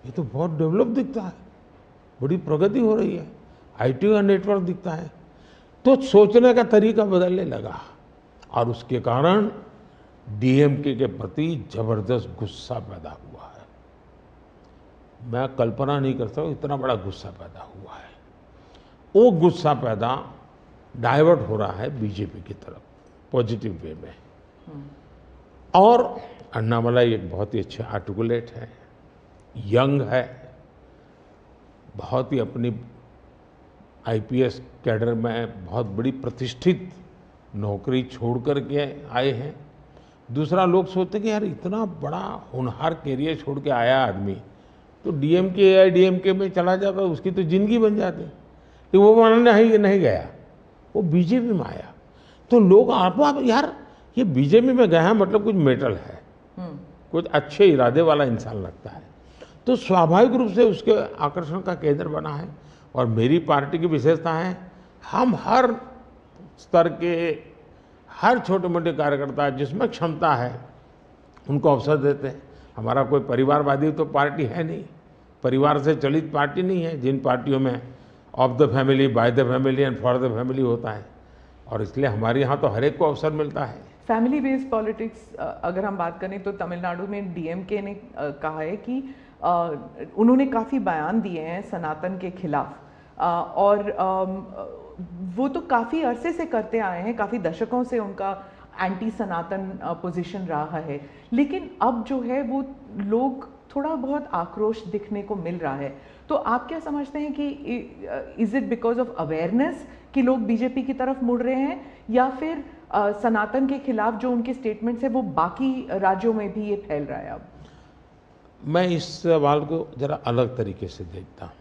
ये तो बहुत डेवलप दिखता है, बड़ी प्रगति हो रही है, IT का नेटवर्क दिखता है। तो सोचने का तरीका बदलने लगा और उसके कारण DMK के प्रति जबरदस्त गुस्सा पैदा हुआ है। मैं कल्पना नहीं कर सकता इतना बड़ा गुस्सा पैदा हुआ है। वो गुस्सा पैदा डाइवर्ट हो रहा है बीजेपी की तरफ पॉजिटिव वे में। और अन्नामलाई एक बहुत ही अच्छे आर्टिकुलेट है, यंग है, बहुत ही अपनी IPS कैडर में बहुत बड़ी प्रतिष्ठित नौकरी छोड़ कर के आए हैं। दूसरा, लोग सोचते हैं कि यार इतना बड़ा होनहार कैरियर छोड़ के आया आदमी तो DMK में चला जाता उसकी तो जिंदगी बन जाती, कि वो बनाने नहीं गया, वो बीजेपी में आया। तो लोग आप यार ये बीजेपी में गया है मतलब कुछ मेटल है, कुछ अच्छे इरादे वाला इंसान लगता है, तो स्वाभाविक रूप से उसके आकर्षण का केंद्र बना है। और मेरी पार्टी की विशेषता है, हम हर स्तर के हर छोटे मोटे कार्यकर्ता जिसमें क्षमता है उनको अवसर देते हैं। हमारा कोई परिवारवादी तो पार्टी है नहीं, परिवार से चलित पार्टी नहीं है। जिन पार्टियों में of the family, by the family and for the family होता है, और इसलिए हमारे यहाँ तो हर एक को अवसर मिलता है। फैमिली बेस्ड पॉलिटिक्स अगर हम बात करें तो तमिलनाडु में डीएमके ने कहा है कि उन्होंने काफ़ी बयान दिए हैं सनातन के खिलाफ, और वो तो काफ़ी अरसे से करते आए हैं, काफ़ी दशकों से उनका एंटी सनातन पोजीशन रहा है। लेकिन अब जो है वो लोग थोड़ा बहुत आक्रोश दिखने को मिल रहा है। तो आप क्या समझते हैं कि is it because of awareness कि लोग बीजेपी की तरफ मुड़ रहे हैं, या फिर सनातन के खिलाफ जो उनके स्टेटमेंट्स है वो बाकी राज्यों में भी ये फैल रहा है? अब मैं इस सवाल को जरा अलग तरीके से देखता हूँ।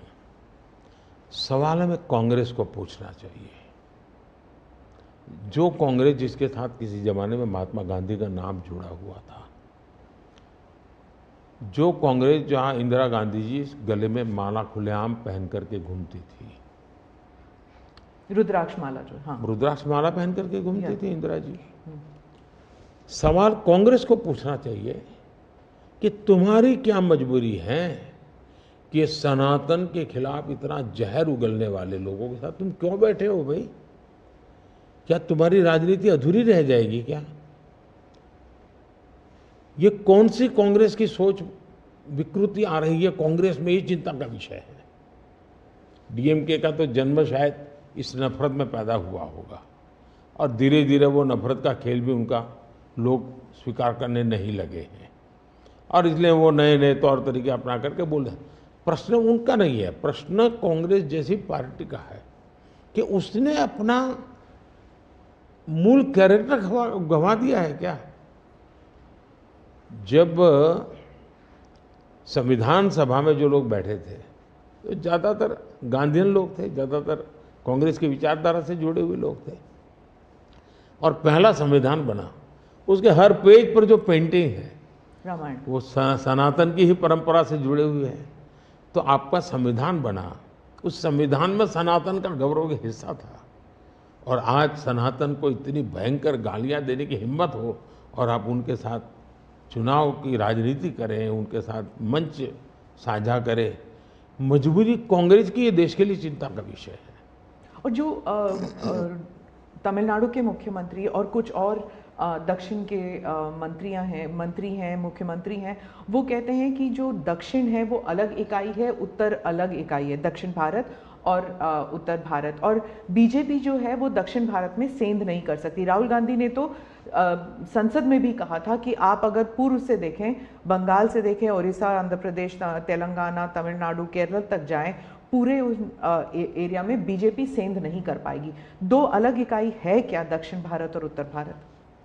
सवाल हमें कांग्रेस को पूछना चाहिए। जो कांग्रेस जिसके साथ किसी जमाने में महात्मा गांधी का नाम जुड़ा हुआ था, जो कांग्रेस जहां इंदिरा गांधी जी गले में माला खुलेआम पहन करके घूमती थी, रुद्राक्ष माला, जो हाँ रुद्राक्ष माला पहन करके घूमती थी इंदिरा जी। सवाल कांग्रेस को पूछना चाहिए कि तुम्हारी क्या मजबूरी है कि सनातन के खिलाफ इतना जहर उगलने वाले लोगों के साथ तुम क्यों बैठे हो भाई? क्या तुम्हारी राजनीति अधूरी रह जाएगी क्या? ये कौन सी कांग्रेस की सोच विकृति आ रही है? कांग्रेस में ये चिंता का विषय है। डीएमके का तो जन्म शायद इस नफरत में पैदा हुआ होगा, और धीरे धीरे वो नफरत का खेल भी उनका लोग स्वीकार करने नहीं लगे हैं, और इसलिए वो नए नए तौर तरीके अपना करके बोल रहे हैं। प्रश्न उनका नहीं है, प्रश्न कांग्रेस जैसी पार्टी का है कि उसने अपना मूल कैरेक्टर गंवा दिया है क्या? जब संविधान सभा में जो लोग बैठे थे तो ज़्यादातर गांधीयन लोग थे, ज़्यादातर कांग्रेस की विचारधारा से जुड़े हुए लोग थे, और पहला संविधान बना, उसके हर पेज पर जो पेंटिंग है रामायण, वो सनातन की ही परंपरा से जुड़े हुए हैं। तो आपका संविधान बना, उस संविधान में सनातन का गौरव का हिस्सा था, और आज सनातन को इतनी भयंकर गालियां देने की हिम्मत हो और आप उनके साथ चुनाव की राजनीति करें, उनके साथ मंच साझा करें, मजबूरी कांग्रेस की ये देश के लिए चिंता का विषय है। और जो तमिलनाडु के मुख्यमंत्री और कुछ और दक्षिण के मंत्री हैं, मुख्यमंत्री हैं, वो कहते हैं कि जो दक्षिण है वो अलग इकाई है, उत्तर अलग इकाई है, दक्षिण भारत और उत्तर भारत, और बीजेपी जो है वो दक्षिण भारत में सेंध नहीं कर सकती। राहुल गांधी ने तो संसद में भी कहा था कि आप अगर पूर्व से देखें, बंगाल से देखें, उड़ीसा, आंध्र प्रदेश, तेलंगाना, तमिलनाडु, केरल तक जाएं, पूरे उस एरिया में बीजेपी सेंध नहीं कर पाएगी। दो अलग इकाई है क्या दक्षिण भारत और उत्तर भारत?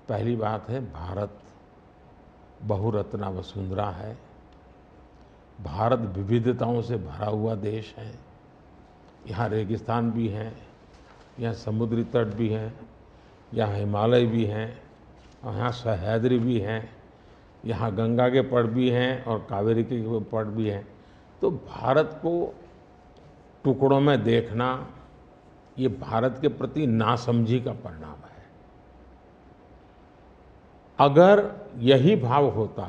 पहली बात है, भारत बहुरत्ना वसुंधरा है। भारत विविधताओं से भरा हुआ देश है। यहाँ रेगिस्तान भी हैं, यहाँ समुद्री तट भी हैं, यहाँ हिमालय भी हैं, और यहाँ सह्याद्री भी हैं, यहाँ गंगा के पट भी हैं और कावेरी के पट भी हैं। तो भारत को टुकड़ों में देखना ये भारत के प्रति नासमझी का परिणाम है। अगर यही भाव होता,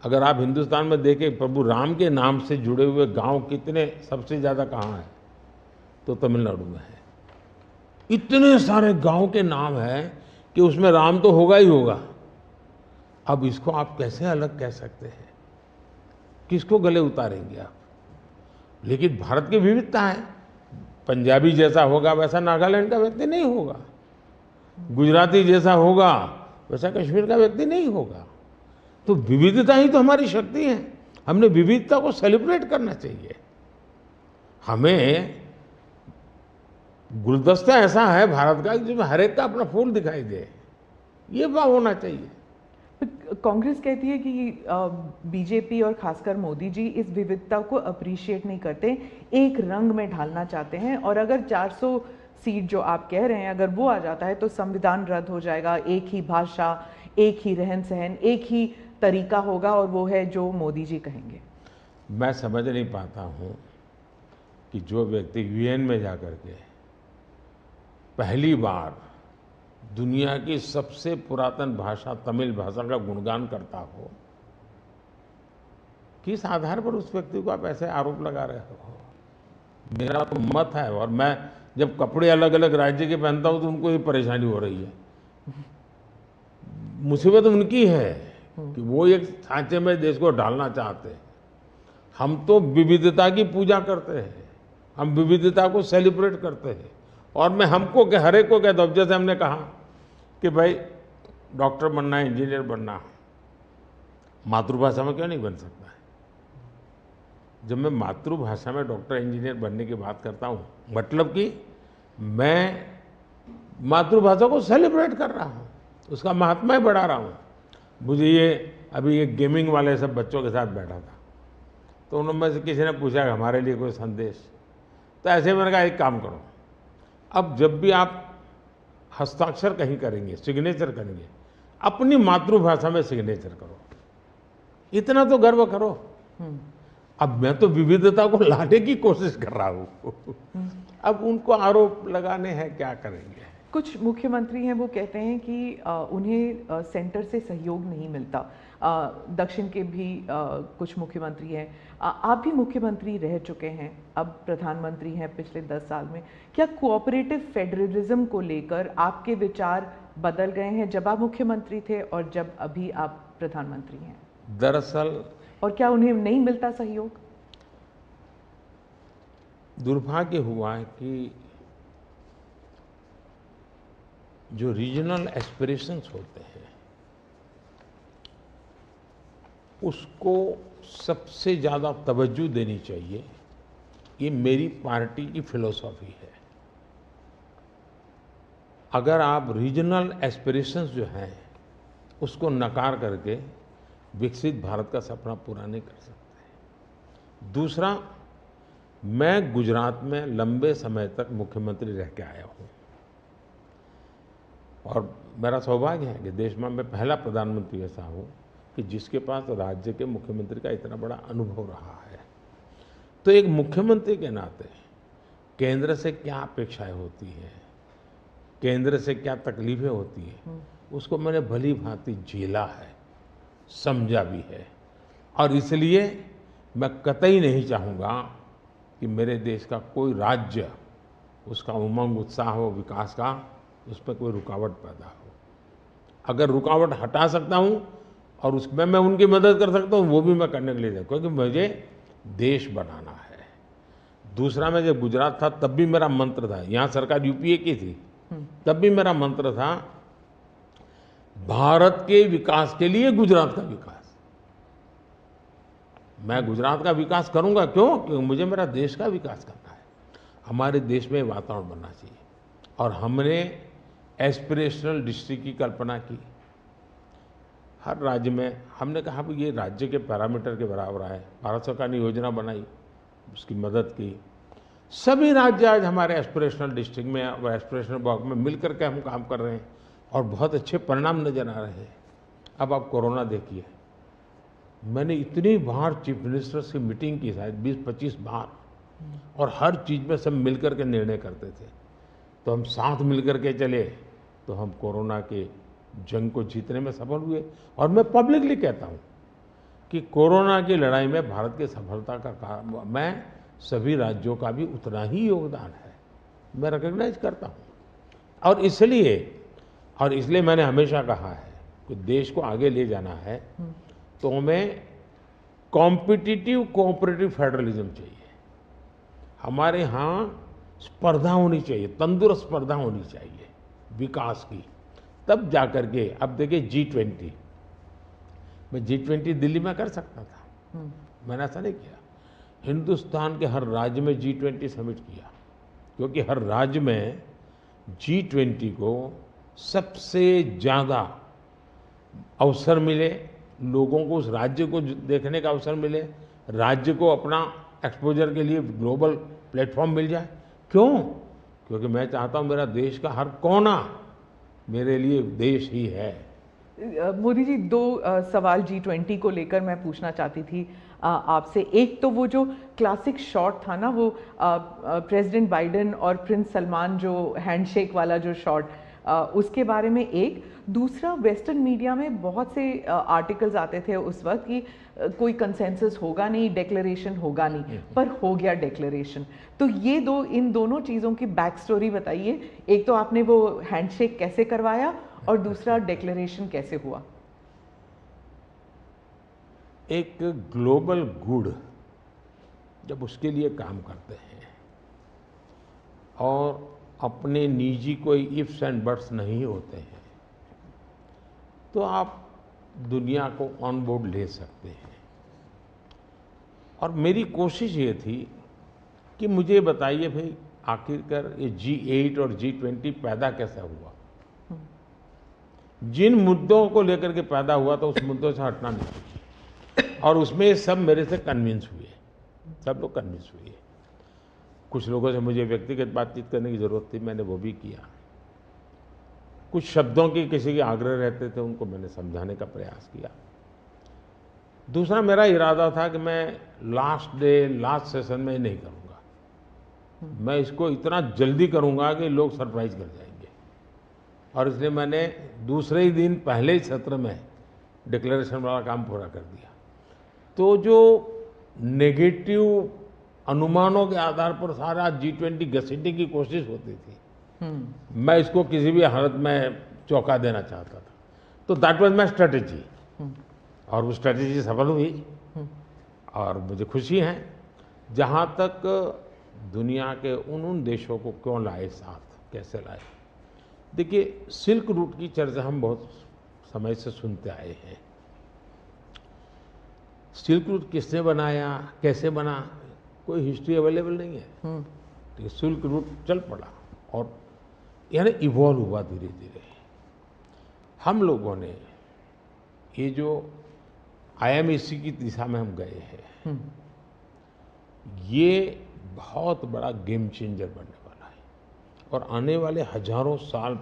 अगर आप हिंदुस्तान में देखें प्रभु राम के नाम से जुड़े हुए गांव कितने सबसे ज़्यादा कहाँ हैं, तो तमिलनाडु में है। इतने सारे गांव के नाम हैं कि उसमें राम तो होगा ही होगा। अब इसको आप कैसे अलग कह सकते हैं? किसको गले उतारेंगे आप? लेकिन भारत की विविधता है। पंजाबी जैसा होगा वैसा नागालैंड का व्यक्ति नहीं होगा, गुजराती जैसा होगा वैसा कश्मीर का व्यक्ति नहीं होगा। तो विविधता ही तो हमारी शक्ति है। हमने विविधता को सेलिब्रेट करना चाहिए। हमें गुलदस्ता ऐसा है भारत का जिसमें हर एक का अपना फूल दिखाई दे, ये भाव होना चाहिए। कांग्रेस कहती है कि बीजेपी और खासकर मोदी जी इस विविधता को अप्रिशिएट नहीं करते, एक रंग में ढालना चाहते हैं, और अगर 400 सीट जो आप कह रहे हैं अगर वो आ जाता है तो संविधान रद्द हो जाएगा, एक ही भाषा, एक ही रहन सहन, एक ही तरीका होगा, और वो है जो मोदी जी कहेंगे। मैं समझ नहीं पाता हूँ कि जो व्यक्ति यूएन में जाकर के पहली बार दुनिया की सबसे पुरातन भाषा तमिल भाषा का गुणगान करता हो, किस आधार पर उस व्यक्ति को आप ऐसे आरोप लगा रहे हो? मेरा तो मत है, और मैं जब कपड़े अलग अलग राज्य के पहनता हूं तो उनको ये परेशानी हो रही है। मुसीबत उनकी है कि वो एक सांचे में देश को डालना चाहते हैं। हम तो विविधता की पूजा करते हैं, हम विविधता को सेलिब्रेट करते हैं, और मैं हमको क्या, हर एक को कहता हूं, जैसे हमने कहा कि भाई डॉक्टर बनना है, इंजीनियर बनना है, मातृभाषा में क्यों नहीं बन सकता है? जब मैं मातृभाषा में डॉक्टर इंजीनियर बनने की बात करता हूँ, मतलब कि मैं मातृभाषा को सेलिब्रेट कर रहा हूँ, उसका महात्मा बढ़ा रहा हूँ। मुझे ये अभी एक गेमिंग वाले सब बच्चों के साथ बैठा था, तो उन्होंने से किसी ने पूछा कि हमारे लिए कोई संदेश, तो ऐसे मैंने कहा एक काम करो, अब जब भी आप हस्ताक्षर कहीं करेंगे, सिग्नेचर करेंगे, अपनी मातृभाषा में सिग्नेचर करो, इतना तो गर्व करो। अब मैं तो विविधता को लाने की कोशिश कर रहा हूँ, अब उनको आरोप लगाने हैं, क्या करेंगे? कुछ मुख्यमंत्री हैं वो कहते हैं कि उन्हें सेंटर से सहयोग नहीं मिलता। दक्षिण के भी कुछ मुख्यमंत्री हैं, आप भी मुख्यमंत्री रह चुके हैं, अब प्रधानमंत्री हैं पिछले 10 साल में। क्या कोऑपरेटिव फेडरलिज्म को लेकर आपके विचार बदल गए हैं जब आप मुख्यमंत्री थे और जब अभी आप प्रधानमंत्री हैं? दरअसल, और क्या उन्हें नहीं मिलता सहयोग? दुर्भाग्य हुआ है कि जो रीजनल एस्पिरेशंस होते हैं उसको सबसे ज़्यादा तवज्जो देनी चाहिए, ये मेरी पार्टी की फिलॉसफी है। अगर आप रीजनल एस्पिरेशंस जो हैं उसको नकार करके विकसित भारत का सपना पूरा नहीं कर सकते। दूसरा, मैं गुजरात में लंबे समय तक मुख्यमंत्री रह के आया हूँ, और मेरा सौभाग्य है कि देश में मैं पहला प्रधानमंत्री ऐसा हूँ कि जिसके पास राज्य के मुख्यमंत्री का इतना बड़ा अनुभव रहा है। तो एक मुख्यमंत्री के नाते केंद्र से क्या अपेक्षाएं होती हैं, केंद्र से क्या तकलीफें होती हैं, उसको मैंने भली भांति झेला है, समझा भी है, और इसलिए मैं कतई नहीं चाहूँगा कि मेरे देश का कोई राज्य, उसका उमंग उत्साह हो विकास का, उस पर कोई रुकावट पैदा हो। अगर रुकावट हटा सकता हूँ और उसमें मैं उनकी मदद कर सकता हूँ, वो भी मैं करने के लिए, क्योंकि मुझे देश बनाना है। दूसरा, मैं जब गुजरात था तब भी मेरा मंत्र था, यहाँ सरकार यूपीए की थी, तब भी मेरा मंत्र था भारत के विकास के लिए गुजरात का विकास। मैं गुजरात का विकास करूंगा, क्यों? क्योंकि मुझे मेरा देश का विकास करना है। हमारे देश में वातावरण बनना चाहिए, और हमने एस्पिरेशनल डिस्ट्रिक्ट की कल्पना की। हर राज्य में हमने कहा कि ये राज्य के पैरामीटर के बराबर है। भारत सरकार ने योजना बनाई, उसकी मदद की। सभी राज्य आज हमारे एस्पिरेशनल डिस्ट्रिक्ट में और एस्पिरेशनल ब्लॉक में मिल करके हम काम कर रहे हैं, और बहुत अच्छे परिणाम नजर आ रहे हैं। अब आप कोरोना देखिए, मैंने इतनी बार चीफ मिनिस्टर से मीटिंग की, शायद 20-25 बार, और हर चीज़ में सब मिल कर के निर्णय करते थे। तो हम साथ मिल कर के चले तो हम कोरोना के जंग को जीतने में सफल हुए। और मैं पब्लिकली कहता हूँ कि कोरोना की लड़ाई में भारत की सफलता का कारण, मैं सभी राज्यों का भी उतना ही योगदान है, मैं रिकॉग्नाइज करता हूँ। और इसलिए मैंने हमेशा कहा है कि देश को आगे ले जाना है तो हमें कॉम्पिटिटिव कोऑपरेटिव फेडरलिज्म चाहिए। हमारे यहाँ स्पर्धा होनी चाहिए, तंदुरुस्त स्पर्धा होनी चाहिए विकास की, तब जाकर के। अब देखिए G20, मैं G20 दिल्ली में कर सकता था, मैंने ऐसा नहीं किया। हिंदुस्तान के हर राज्य में G20 समिट किया, क्योंकि हर राज्य में G20 को सबसे ज़्यादा अवसर मिले, लोगों को उस राज्य को देखने का अवसर मिले, राज्य को अपना एक्सपोजर के लिए ग्लोबल प्लेटफॉर्म मिल जाए। क्यों? क्योंकि मैं चाहता हूँ मेरा देश का हर कोना मेरे लिए देश ही है। मोदी जी, दो सवाल G20 को लेकर मैं पूछना चाहती थी आपसे। एक तो वो जो क्लासिक शॉट था ना, वो प्रेसिडेंट बाइडेन और प्रिंस सलमान जो हैंडशेक वाला जो शॉट, उसके बारे में एक। दूसरा, वेस्टर्न मीडिया में बहुत से आर्टिकल्स आते थे उस वक्त कि कोई कंसेंसस होगा नहीं, डिक्लेरेशन होगा नहीं, पर हो गया डिक्लेरेशन। तो ये दो, इन दोनों चीज़ों की बैक स्टोरी बताइए। एक तो आपने वो हैंडशेक कैसे करवाया, और दूसरा डिक्लेरेशन कैसे हुआ? एक ग्लोबल गुड जब उसके लिए काम करते हैं और अपने निजी कोई इफ्स एंड बट्स नहीं होते हैं, तो आप दुनिया को ऑन बोर्ड ले सकते हैं। और मेरी कोशिश ये थी कि मुझे बताइए भाई, आखिरकार ये G8 और G20 पैदा कैसे हुआ। जिन मुद्दों को लेकर के पैदा हुआ तो उस मुद्दों से हटना नहीं, और उसमें सब मेरे से कन्विंस हुए, सब लोग कन्विंस हुए। कुछ लोगों से मुझे व्यक्तिगत बातचीत करने की ज़रूरत थी, मैंने वो भी किया। कुछ शब्दों की किसी के आग्रह रहते थे, उनको मैंने समझाने का प्रयास किया। दूसरा, मेरा इरादा था कि मैं लास्ट सेशन में नहीं करूँगा, मैं इसको इतना जल्दी करूँगा कि लोग सरप्राइज कर जाएंगे। और इसलिए मैंने दूसरे ही दिन पहले ही सत्र में डिक्लेरेशन वाला काम पूरा कर दिया। तो जो नेगेटिव अनुमानों के आधार पर सारा G20 घसीटने की कोशिश होती थी, मैं इसको किसी भी हालत में चौंका देना चाहता था। तो दैट वाज माय स्ट्रेटेजी, और वो स्ट्रेटेजी सफल हुई। और मुझे खुशी है, जहाँ तक दुनिया के उन देशों को क्यों लाए साथ, कैसे लाए। देखिए, सिल्क रूट की चर्चा हम बहुत समय से सुनते आए हैं। सिल्क रूट किसने बनाया, कैसे बना, कोई हिस्ट्री अवेलेबल नहीं है। तो सिल्क रूट चल पड़ा और यानी इवॉल्व हुआ धीरे धीरे। हम लोगों ने ये जो IMEC की दिशा में हम गए हैं, ये बहुत बड़ा गेम चेंजर बनने वाला है, और आने वाले हजारों साल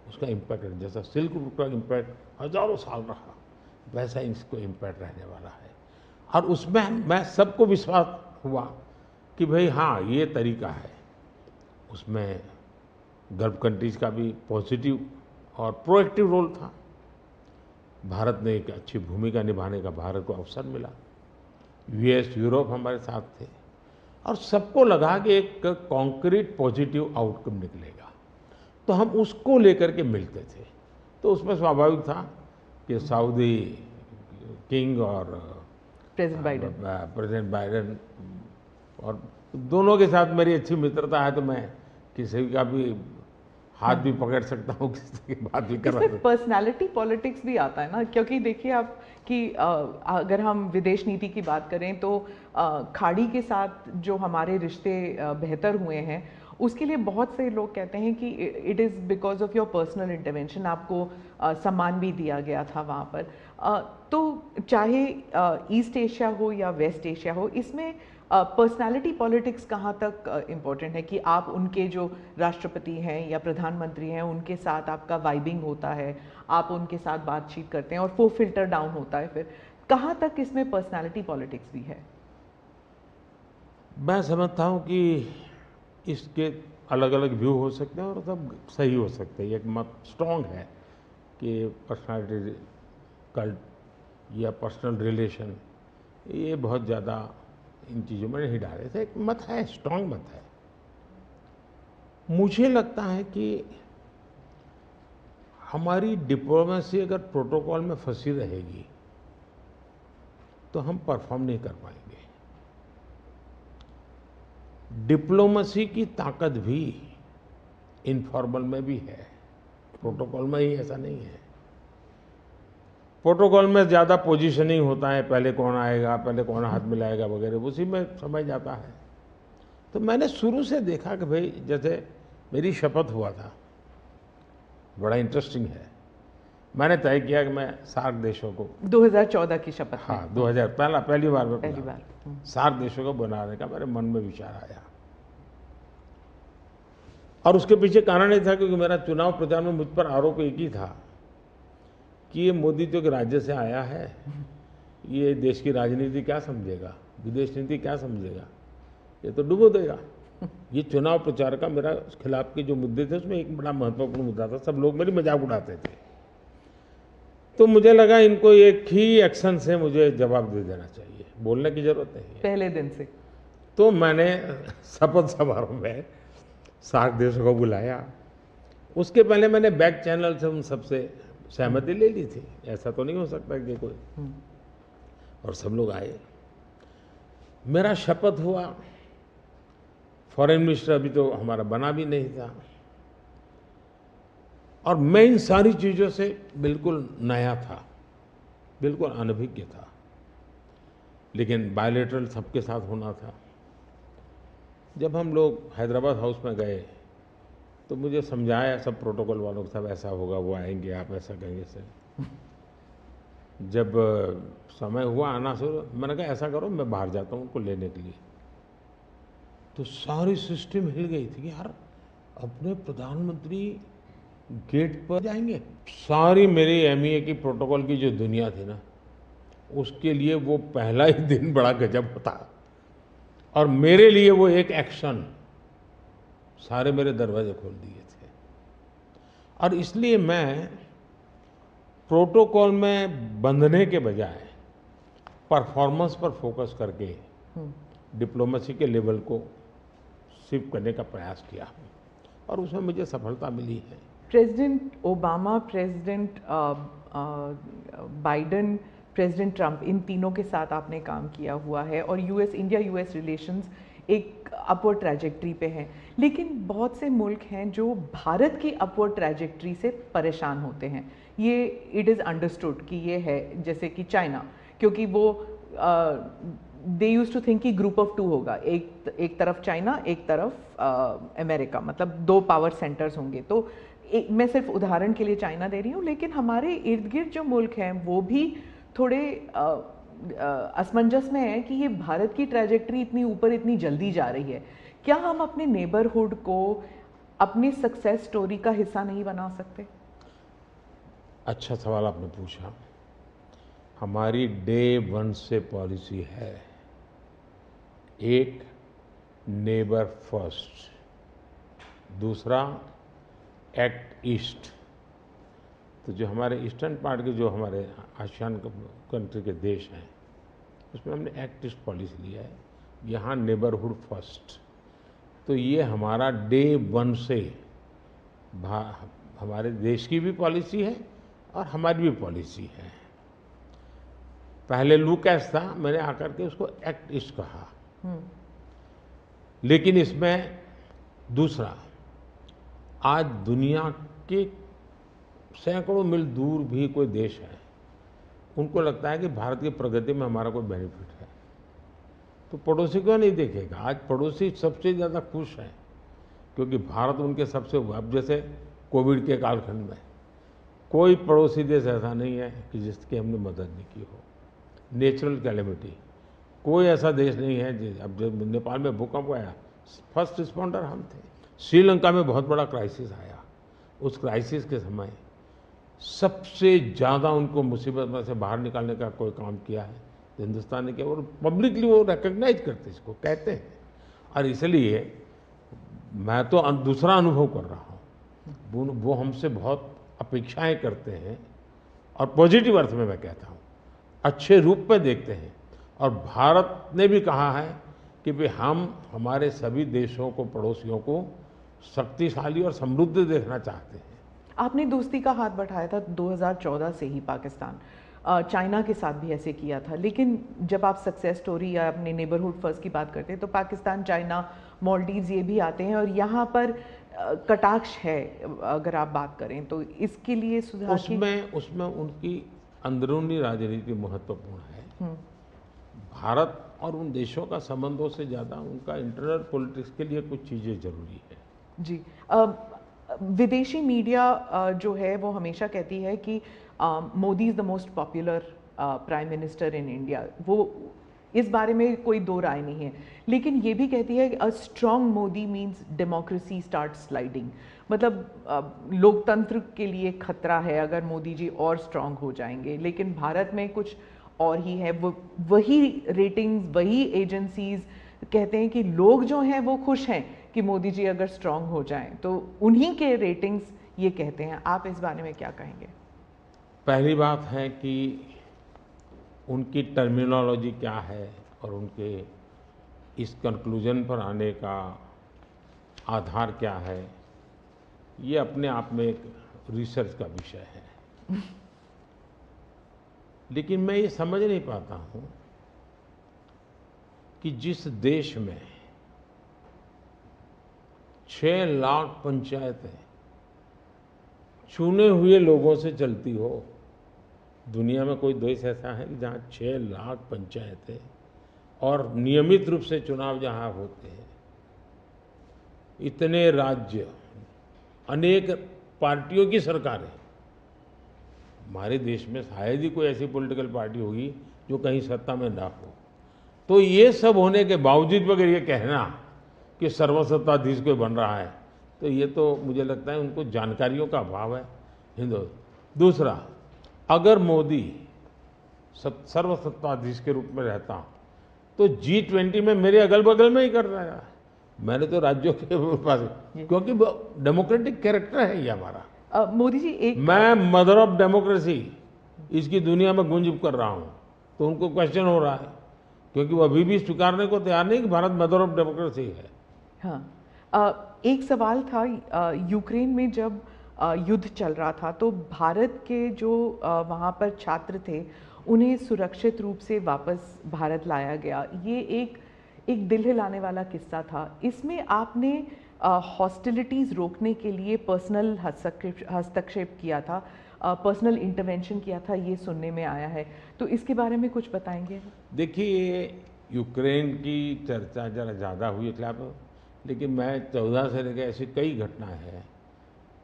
उसका इम्पैक्ट है। जैसा सिल्क रूट का इम्पैक्ट हजारों साल रहा, वैसा इसको इम्पैक्ट रहने वाला है। और उसमें मैं सबको विश्वास हुआ कि भाई हाँ, ये तरीका है। उसमें गल्फ कंट्रीज का भी पॉजिटिव और प्रोएक्टिव रोल था। भारत ने एक अच्छी भूमिका निभाने का भारत को अवसर मिला। US, यूरोप हमारे साथ थे, और सबको लगा कि एक कॉन्क्रीट पॉजिटिव आउटकम निकलेगा, तो हम उसको लेकर के मिलते थे। तो उसमें स्वाभाविक था कि सऊदी किंग और प्रेसिडेंट बाइडेन और दोनों के साथ मेरी अच्छी मित्रता है, तो मैं किसी का भी हाथ भी पकड़ सकता हूँ, किसी की बात भी कर सकता हूँ। पर्सनालिटी पॉलिटिक्स भी आता है ना, क्योंकि देखिए आप कि अगर हम विदेश नीति की बात करें तो खाड़ी के साथ जो हमारे रिश्ते बेहतर हुए हैं, उसके लिए बहुत से लोग कहते हैं कि it is because of your personal intervention. आपको सम्मान भी दिया गया था वहाँ पर। तो चाहे ईस्ट एशिया हो या वेस्ट एशिया हो, इसमें पर्सनालिटी पॉलिटिक्स कहाँ तक इम्पोर्टेंट है कि आप उनके जो राष्ट्रपति हैं या प्रधानमंत्री हैं, उनके साथ आपका वाइबिंग होता है, आप उनके साथ बातचीत करते हैं और वो फिल्टर डाउन होता है। फिर कहाँ तक इसमें पर्सनालिटी पॉलिटिक्स भी है? मैं समझता हूँ कि इसके अलग अलग व्यू हो सकते हैं और सब सही हो सकते हैं। एक मत स्ट्रॉन्ग है कि पर्सनालिटी कल्ट या पर्सनल रिलेशन, ये बहुत ज़्यादा इन चीज़ों में नहीं डाले थे। एक मत है, स्ट्रॉन्ग मत है। मुझे लगता है कि हमारी डिप्लोमेसी अगर प्रोटोकॉल में फंसी रहेगी तो हम परफॉर्म नहीं कर पाएंगे। डिप्लोमेसी की ताकत भी इनफॉर्मल में भी है, प्रोटोकॉल में ही ऐसा नहीं है। प्रोटोकॉल में ज़्यादा पोजीशनिंग होता है, पहले कौन आएगा, पहले कौन हाथ मिलाएगा वगैरह, उसी में समझ जाता है। तो मैंने शुरू से देखा कि भाई, जैसे मेरी शपथ हुआ था, बड़ा इंटरेस्टिंग है। मैंने तय किया कि मैं सार्क देशों को 2014 की शपथ में। हाँ 2000 पहली बार में पहली बार। सार्क देशों को बनाने का मेरे मन में विचार आया। और उसके पीछे कारण ये था क्योंकि मेरा चुनाव प्रचार में मुझ पर आरोप एक ही था कि ये मोदी तो एक राज्य से आया है, ये देश की राजनीति क्या समझेगा, विदेश नीति क्या समझेगा, ये तो डुबो देगा। ये चुनाव प्रचार का मेरा खिलाफ के जो मुद्दे थे उसमें एक बड़ा महत्वपूर्ण मुद्दा था। सब लोग मेरी मजाक उड़ाते थे। तो मुझे लगा इनको एक ही एक्शन से मुझे जवाब दे देना चाहिए, बोलने की जरूरत नहीं है पहले दिन से। तो मैंने शपथ समारोह में सार्क देशों को बुलाया। उसके पहले मैंने बैक चैनल से उन सबसे सहमति ले ली थी, ऐसा तो नहीं हो सकता कि कोई, और सब लोग आए। मेरा शपथ हुआ। फॉरेन मिनिस्टर अभी तो हमारा बना भी नहीं था, और मैं इन सारी चीज़ों से बिल्कुल नया था, बिल्कुल अनभिज्ञ था, लेकिन बायलैटरल सबके साथ होना था। जब हम लोग हैदराबाद हाउस में गए तो मुझे समझाया सब प्रोटोकॉल वालों को, सब ऐसा होगा, वो आएंगे, आप ऐसा कहेंगे सर। जब समय हुआ आना शुरू, मैंने कहा ऐसा करो मैं बाहर जाता हूँ उनको लेने के लिए। तो सारी सिस्टम हिल गई थी, यार अपने प्रधानमंत्री गेट पर जाएंगे। सारी मेरी एमईए की प्रोटोकॉल की जो दुनिया थी ना, उसके लिए वो पहला ही दिन बड़ा गजब होता, और मेरे लिए वो एक एक्शन सारे मेरे दरवाजे खोल दिए थे। और इसलिए मैं प्रोटोकॉल में बंधने के बजाय परफॉर्मेंस पर फोकस करके डिप्लोमेसी के लेवल को शिफ्ट करने का प्रयास किया, और उसमें मुझे सफलता मिली है। President Obama, president Biden, president Trump, इन तीनों के साथ आपने काम किया हुआ है, और इंडिया यूएस रिलेशंस एक अपवर्ड ट्रैजेक्टरी पे हैं। लेकिन बहुत से मुल्क हैं जो भारत की अपवर्ड ट्रैजेक्टरी से परेशान होते हैं। ये इट इज़ अंडरस्टूड कि ये है, जैसे कि चाइना, क्योंकि वो दे यूज टू थिंक कि ग्रुप ऑफ टू होगा, एक तरफ चाइना, एक तरफ अमेरिका, मतलब दो पावर सेंटर्स होंगे। तो मैं सिर्फ उदाहरण के लिए चाइना दे रही हूँ, लेकिन हमारे इर्द गिर्द जो मुल्क हैं वो भी थोड़े असमंजस में है कि ये भारत की ट्रैजेक्टरी इतनी ऊपर इतनी जल्दी जा रही है। क्या हम अपने नेबरहुड को अपनी सक्सेस स्टोरी का हिस्सा नहीं बना सकते? अच्छा सवाल आपने पूछा। हमारी डे वन से पॉलिसी है, एक नेबर फर्स्ट, दूसरा एक्ट ईस्ट। तो जो हमारे ईस्टर्न पार्ट के जो हमारे आसियान कंट्री के देश हैं, उसमें हमने एक्ट ईस्ट पॉलिसी लिया है, यहाँ नेबरहुड फर्स्ट। तो ये हमारा डे वन से हमारे देश की भी पॉलिसी है और हमारी भी पॉलिसी है। पहले लूकैस था, मैंने आकर के उसको एक्ट ईस्ट कहा। लेकिन इसमें दूसरा, आज दुनिया के सैकड़ों मील दूर भी कोई देश है, उनको लगता है कि भारत की प्रगति में हमारा कोई बेनिफिट है, तो पड़ोसी क्यों नहीं देखेगा? आज पड़ोसी सबसे ज़्यादा खुश हैं क्योंकि भारत उनके सबसे, अब जैसे कोविड के कालखंड में कोई पड़ोसी देश ऐसा नहीं है कि जिसकी हमने मदद नहीं की हो। नेचुरल कैलेमिटी, कोई ऐसा देश नहीं है। अब जब नेपाल में भूकंप आया, फर्स्ट रिस्पॉन्डर हम थे। श्रीलंका में बहुत बड़ा क्राइसिस आया, उस क्राइसिस के समय सबसे ज़्यादा उनको मुसीबत में से बाहर निकालने का कोई काम किया है तो हिंदुस्तान ने किया, और पब्लिकली वो रिकग्नाइज करते, इसको कहते हैं। और इसलिए मैं तो दूसरा अनुभव कर रहा हूँ, वो हमसे बहुत अपेक्षाएं करते हैं, और पॉजिटिव अर्थ में मैं कहता हूँ, अच्छे रूप में देखते हैं। और भारत ने भी कहा है कि भाई हम हमारे सभी देशों को, पड़ोसियों को शक्तिशाली और समृद्ध देखना चाहते हैं। आपने दोस्ती का हाथ बढ़ाया था 2014 से ही पाकिस्तान, चाइना के साथ भी ऐसे किया था। लेकिन जब आप सक्सेस स्टोरी या अपने नेबरहुड फर्स्ट की बात करते हैं तो पाकिस्तान, चाइना, मालदीव्स ये भी आते हैं, और यहाँ पर कटाक्ष है अगर आप बात करें तो। इसके लिए सुधार उसमें उनकी अंदरूनी राजनीति महत्वपूर्ण है। भारत और उन देशों का संबंधों से ज़्यादा उनका इंटरनल पॉलिटिक्स के लिए कुछ चीज़ें जरूरी है। जी, विदेशी मीडिया जो है वो हमेशा कहती है कि Modi is the most popular prime minister in India. वो इस बारे में कोई दो राय नहीं है, लेकिन ये भी कहती है कि a strong Modi means democracy start sliding. मतलब लोकतंत्र के लिए खतरा है अगर मोदी जी और स्ट्रॉन्ग हो जाएंगे। लेकिन भारत में कुछ और ही है। वो वही रेटिंग्स, वही एजेंसीज कहते हैं कि लोग जो हैं वो खुश हैं कि मोदी जी अगर स्ट्रॉन्ग हो जाएं, तो उन्हीं के रेटिंग्स ये कहते हैं। आप इस बारे में क्या कहेंगे? पहली बात है कि उनकी टर्मिनोलॉजी क्या है और उनके इस कंक्लूजन पर आने का आधार क्या है, ये अपने आप में एक रिसर्च का विषय है। लेकिन मैं ये समझ नहीं पाता हूँ कि जिस देश में 6 लाख पंचायतें चुने हुए लोगों से चलती हो, दुनिया में कोई देश ऐसा है कि जहाँ 6 लाख पंचायतें और नियमित रूप से चुनाव जहाँ होते हैं, इतने राज्य, अनेक पार्टियों की सरकारें। हमारे देश में शायद ही कोई ऐसी पॉलिटिकल पार्टी होगी जो कहीं सत्ता में ना हो। तो ये सब होने के बावजूद अगर ये कहना कि सर्वसत्ताधीश कोई बन रहा है, तो ये तो मुझे लगता है उनको जानकारियों का अभाव है। हिंदू दूसरा, अगर मोदी सर्वसत्ताधीश के रूप में रहता तो G20 में मेरे अगल बगल में ही कर रहा है। मैंने तो राज्यों के पास, क्योंकि डेमोक्रेटिक कैरेक्टर है ये हमारा। मोदी जी एक मैं मदर ऑफ डेमोक्रेसी इसकी दुनिया में गुंज कर रहा हूँ, तो उनको क्वेश्चन हो रहा है, क्योंकि वो अभी भी स्वीकारने को तैयार नहीं कि भारत मदर ऑफ डेमोक्रेसी है। हाँ, एक सवाल था, यूक्रेन में जब युद्ध चल रहा था तो भारत के जो वहाँ पर छात्र थे उन्हें सुरक्षित रूप से वापस भारत लाया गया। ये एक दिल हिलाने वाला किस्सा था। इसमें आपने हॉस्टिलिटीज़ रोकने के लिए पर्सनल हस्तक्षेप किया था, पर्सनल इंटरवेंशन किया था, ये सुनने में आया है। तो इसके बारे में कुछ बताएंगे? देखिए, यूक्रेन की चर्चा ज़रा ज़्यादा हुई है खिलाफ, लेकिन मैं 14 से लेकर ऐसी कई घटनाएं हैं।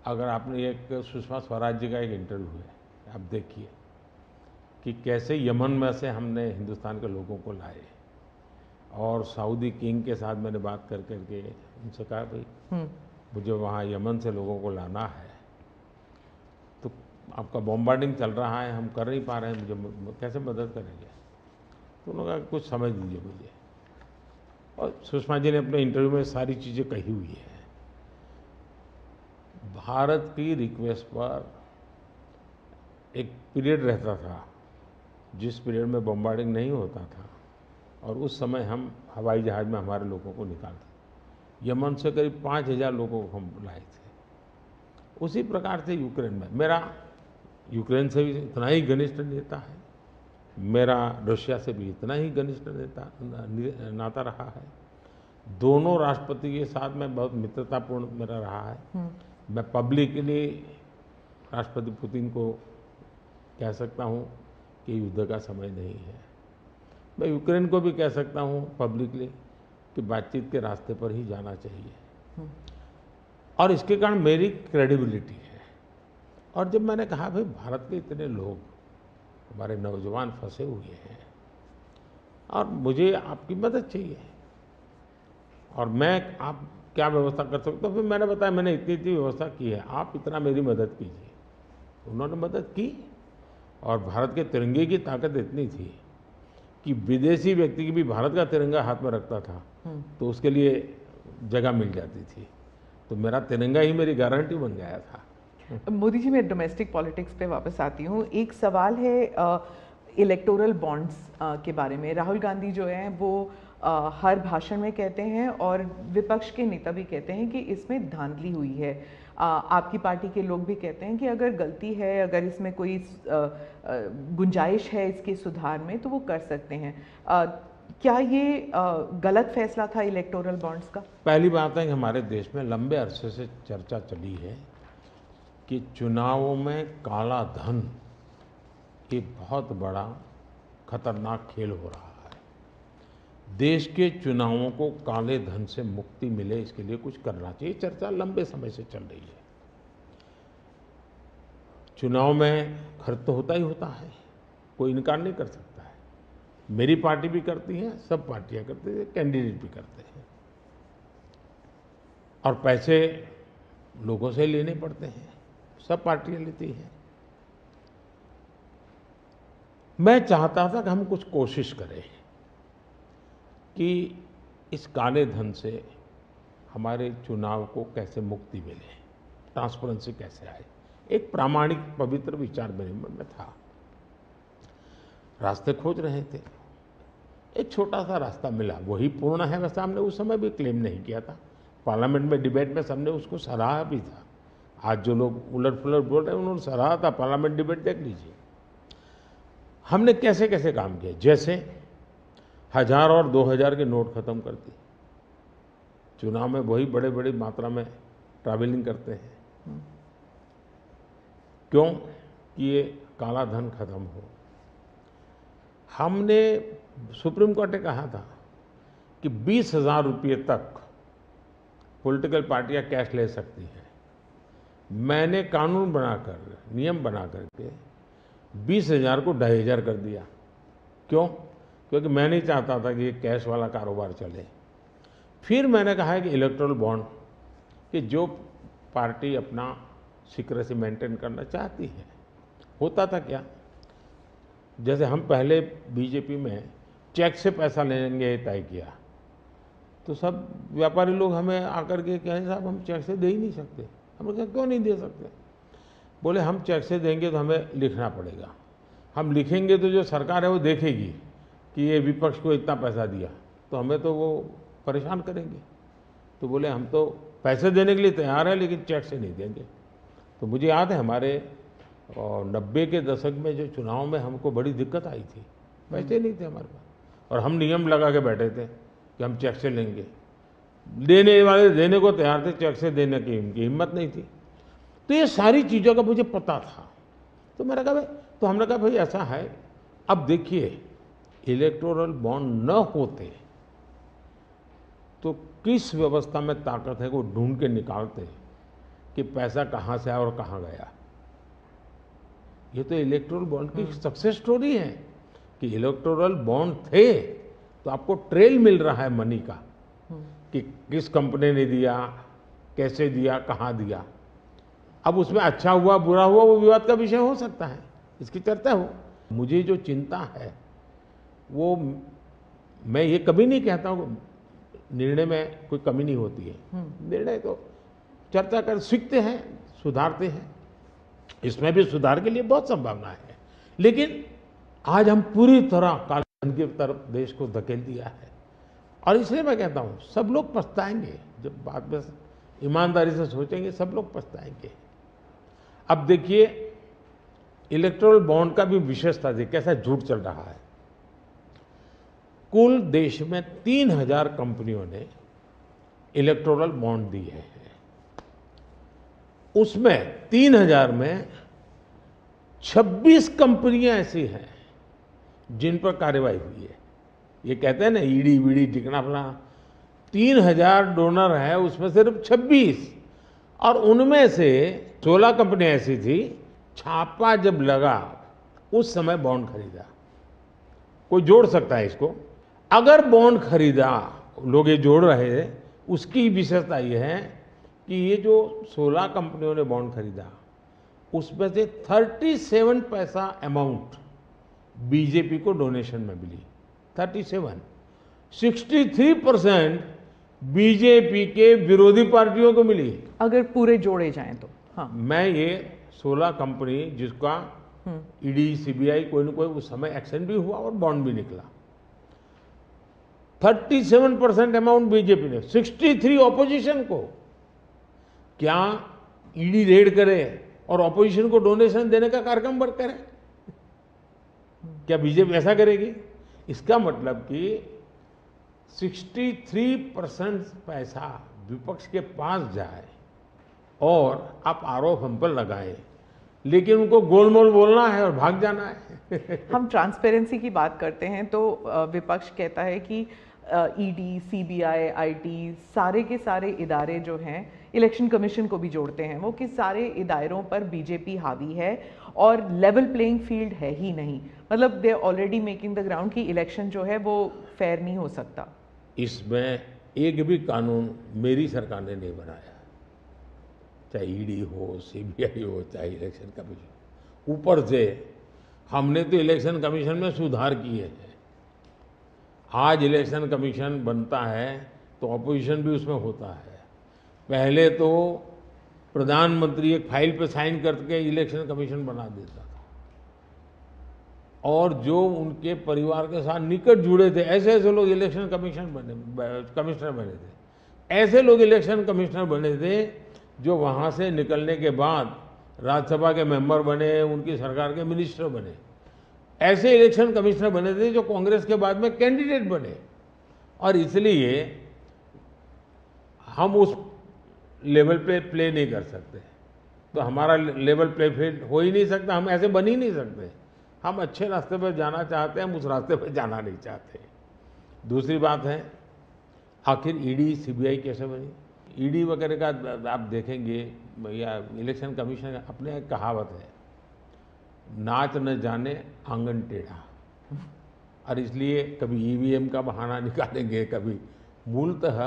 अगर आपने एक सुषमा स्वराज जी का एक इंटरव्यू है, आप देखिए कि कैसे यमन में से हमने हिंदुस्तान के लोगों को लाए, और सऊदी किंग के साथ मैंने बात करके उनसे कहा भाई मुझे वहाँ यमन से लोगों को लाना है, तो आपका बॉम्बार्डिंग चल रहा है, हम कर नहीं पा रहे हैं, मुझे कैसे मदद करेंगे? तो उन्होंने कहा कुछ समझ दीजिए मुझे। और सुषमा जी ने अपने इंटरव्यू में सारी चीज़ें कही हुई है। भारत की रिक्वेस्ट पर एक पीरियड रहता था जिस पीरियड में बॉम्बार्डिंग नहीं होता था, और उस समय हम हवाई जहाज़ में हमारे लोगों को निकालते। यमन से करीब 5000 लोगों को हम लाए थे। उसी प्रकार से यूक्रेन में, मेरा यूक्रेन से भी इतना ही घनिष्ठ नेता है, मेरा रशिया से भी इतना ही घनिष्ठ नाता रहा है। दोनों राष्ट्रपति के साथ में बहुत मित्रतापूर्ण मेरा रहा है। मैं पब्लिकली राष्ट्रपति पुतिन को कह सकता हूँ कि युद्ध का समय नहीं है। मैं यूक्रेन को भी कह सकता हूँ पब्लिकली कि बातचीत के रास्ते पर ही जाना चाहिए, और इसके कारण मेरी क्रेडिबिलिटी है। और जब मैंने कहा भाई भारत के इतने लोग, हमारे नौजवान फंसे हुए हैं और मुझे आपकी मदद चाहिए, और मैं आप क्या व्यवस्था कर सकते हो, फिर मैंने बताया मैंने इतनी इतनी व्यवस्था की है, आप इतना मेरी मदद कीजिए। उन्होंने मदद की, और भारत के तिरंगे की ताकत इतनी थी कि विदेशी व्यक्ति की भी भारत का तिरंगा हाथ में रखता था तो उसके लिए जगह मिल जाती थी। तो मेरा तिरंगा ही मेरी गारंटी बन गया था। मोदी जी, मैं डोमेस्टिक पॉलिटिक्स पे वापस आती हूँ। एक सवाल है इलेक्टोरल बॉन्ड्स के बारे में। राहुल गांधी जो हैं वो हर भाषण में कहते हैं, और विपक्ष के नेता भी कहते हैं कि इसमें धांधली हुई है। आपकी पार्टी के लोग भी कहते हैं कि अगर गलती है, अगर इसमें कोई गुंजाइश है इसके सुधार में, तो वो कर सकते हैं। क्या ये गलत फैसला था इलेक्टोरल बॉन्ड्स का? पहली बात है कि हमारे देश में लंबे अरसे से चर्चा चली है कि चुनावों में काला धन एक बहुत बड़ा खतरनाक खेल हो रहा है। देश के चुनावों को काले धन से मुक्ति मिले, इसके लिए कुछ करना चाहिए। चर्चा लंबे समय से चल रही है। चुनाव में खर्च तो होता ही होता है, कोई इनकार नहीं कर सकता है। मेरी पार्टी भी करती है, सब पार्टियां करती है, कैंडिडेट भी करते हैं, और पैसे लोगों से लेने पड़ते हैं, सब पार्टियां लेती हैं। मैं चाहता था कि हम कुछ कोशिश करें कि इस काले धन से हमारे चुनाव को कैसे मुक्ति मिले, ट्रांसपेरेंसी कैसे आए। एक प्रामाणिक पवित्र विचार मेरे मन में था, रास्ते खोज रहे थे, एक छोटा सा रास्ता मिला, वही पूर्ण है। वैसे हमने उस समय भी क्लेम नहीं किया था, पार्लियामेंट में डिबेट में सबने उसको सराहा भी था। आज जो लोग उलट पुलट बोल रहे हैं उन्होंने सराहा था, पार्लियामेंट डिबेट देख लीजिए। हमने कैसे कैसे काम किया, जैसे 1000 और 2000 के नोट खत्म कर दिए। चुनाव में वही बड़े बड़ी मात्रा में ट्रैवलिंग करते हैं, क्यों कि ये काला धन खत्म हो। हमने, सुप्रीम कोर्ट ने कहा था कि 20,000 रुपये तक पॉलिटिकल पार्टियां कैश ले सकती हैं। मैंने कानून बनाकर, नियम बना करके 20,000 को 2,500 कर दिया। क्यों? क्योंकि मैं नहीं चाहता था कि ये कैश वाला कारोबार चले। फिर मैंने कहा है कि इलेक्टोरल बॉन्ड, कि जो पार्टी अपना सीक्रेसी मेंटेन करना चाहती है। होता था क्या, जैसे हम पहले बीजेपी में चेक से पैसा लेंगे तय किया, तो सब व्यापारी लोग हमें आकर के कहें साहब हम चेक से दे ही नहीं सकते। हमने कहा क्यों नहीं दे सकते? बोले हम चेक से देंगे तो हमें लिखना पड़ेगा, हम लिखेंगे तो जो सरकार है वो देखेगी कि ये विपक्ष को इतना पैसा दिया, तो हमें तो वो परेशान करेंगे। तो बोले हम तो पैसे देने के लिए तैयार है लेकिन चेक से नहीं देंगे। तो मुझे याद है हमारे 90 के दशक में जो चुनाव में हमको बड़ी दिक्कत आई थी, पैसे नहीं थे हमारे पास, और हम नियम लगा के बैठे थे कि हम चेक से लेंगे। देने वाले देने को तैयार थे, चेक से देने की उनकी हिम्मत नहीं थी। तो ये सारी चीज़ों का मुझे पता था। तो मैंने कहा भाई, तो हमने कहा भाई ऐसा है, अब देखिए इलेक्टोरल बॉन्ड न होते तो किस व्यवस्था में ताकत है वो ढूंढ के निकालते कि पैसा कहाँ से आया और कहाँ गया। ये तो इलेक्टोरल बॉन्ड की सक्सेस स्टोरी है कि इलेक्टोरल बॉन्ड थे तो आपको ट्रेल मिल रहा है मनी का, कि किस कंपनी ने दिया, कैसे दिया, कहाँ दिया। अब उसमें अच्छा हुआ बुरा हुआ वो विवाद का विषय हो सकता है, इसकी चर्चा हो। मुझे जो चिंता है वो, मैं ये कभी नहीं कहता हूँ निर्णय में कोई कमी नहीं होती है, निर्णय तो चर्चा कर सीखते हैं, सुधारते हैं, इसमें भी सुधार के लिए बहुत संभावना है। लेकिन आज हम पूरी तरह काले धन की तरफ देश को धकेल दिया है, और इसलिए मैं कहता हूँ सब लोग पछताएंगे, जब बाद में ईमानदारी से सोचेंगे सब लोग पछताएंगे। अब देखिए इलेक्टोरल बॉन्ड का भी विशेषता थी, कैसा झूठ चल रहा है। कुल देश में 3,000 कंपनियों ने इलेक्टोरल बॉन्ड दिए हैं। उसमें 3,000 में 26 कंपनियां ऐसी हैं जिन पर कार्रवाई हुई है। ये कहते हैं ना ईडी वीडी टिकना फला, 3,000 डोनर है उसमें सिर्फ 26, और उनमें से 16 कंपनियां ऐसी थी छापा जब लगा उस समय बॉन्ड खरीदा। कोई जोड़ सकता है इसको? अगर बॉन्ड खरीदा, लोग ये जोड़ रहे हैं, उसकी विशेषता ये है कि ये जो 16 कंपनियों ने बॉन्ड खरीदा उसमें से 37 पैसा अमाउंट बीजेपी को डोनेशन में मिली। 63% बीजेपी के विरोधी पार्टियों को मिली। अगर पूरे जोड़े जाएं तो हाँ, मैं ये 16 कंपनी जिसका ईडी सीबीआई कोई न कोई उस समय एक्शन भी हुआ और बॉन्ड भी निकला, 37% अमाउंट बीजेपी ने, 63 ऑपोजिशन को। क्या ईडी रेड करे और ऑपोजिशन को डोनेशन देने का कार्यक्रम वर्क करे? क्या बीजेपी ऐसा करेगी? इसका मतलब कि 63% पैसा विपक्ष के पास जाए और आप आरोप हम पर लगाए, लेकिन उनको गोलमोल बोलना है और भाग जाना है। हम ट्रांसपेरेंसी की बात करते हैं तो विपक्ष कहता है कि ईडी, सीबीआई, आईटी, सारे के सारे इदारे जो हैं, इलेक्शन कमीशन को भी जोड़ते हैं वो, कि सारे इदारों पर बीजेपी हावी है और लेवल प्लेइंग फील्ड है ही नहीं। मतलब they already making the ground कि इलेक्शन जो है वो फेयर नहीं हो सकता। इसमें एक भी कानून मेरी सरकार ने नहीं बनाया, चाहे ईडी हो, सीबीआई हो, चाहे इलेक्शन कमीशन। ऊपर से हमने तो इलेक्शन कमीशन में सुधार किए हैं। आज इलेक्शन कमीशन बनता है तो ऑपोजिशन भी उसमें होता है। पहले तो प्रधानमंत्री एक फाइल पे साइन करके इलेक्शन कमीशन बना देता था, और जो उनके परिवार के साथ निकट जुड़े थे ऐसे ऐसे लोग इलेक्शन कमिश्नर बने थे। ऐसे लोग इलेक्शन कमिश्नर बने थे जो वहाँ से निकलने के बाद राज्यसभा के मेंबर बने, उनकी सरकार के मिनिस्टर बने। ऐसे इलेक्शन कमिश्नर बने थे जो कांग्रेस के बाद में कैंडिडेट बने, और इसलिए हम उस लेवल पे प्ले नहीं कर सकते। तो हमारा लेवल प्ले फील्ड हो ही नहीं सकता, हम ऐसे बन ही नहीं सकते। हम अच्छे रास्ते पर जाना चाहते हैं, हम उस रास्ते पर जाना नहीं चाहते। दूसरी बात है, आखिर ईडी सीबीआई कैसे बनी? ईडी वगैरह का आप देखेंगे या इलेक्शन कमीशन का अपने एक कहावत है, नाच न जाने आंगन टेढ़ा। और इसलिए कभी ईवीएम का बहाना निकालेंगे, कभी मूलतः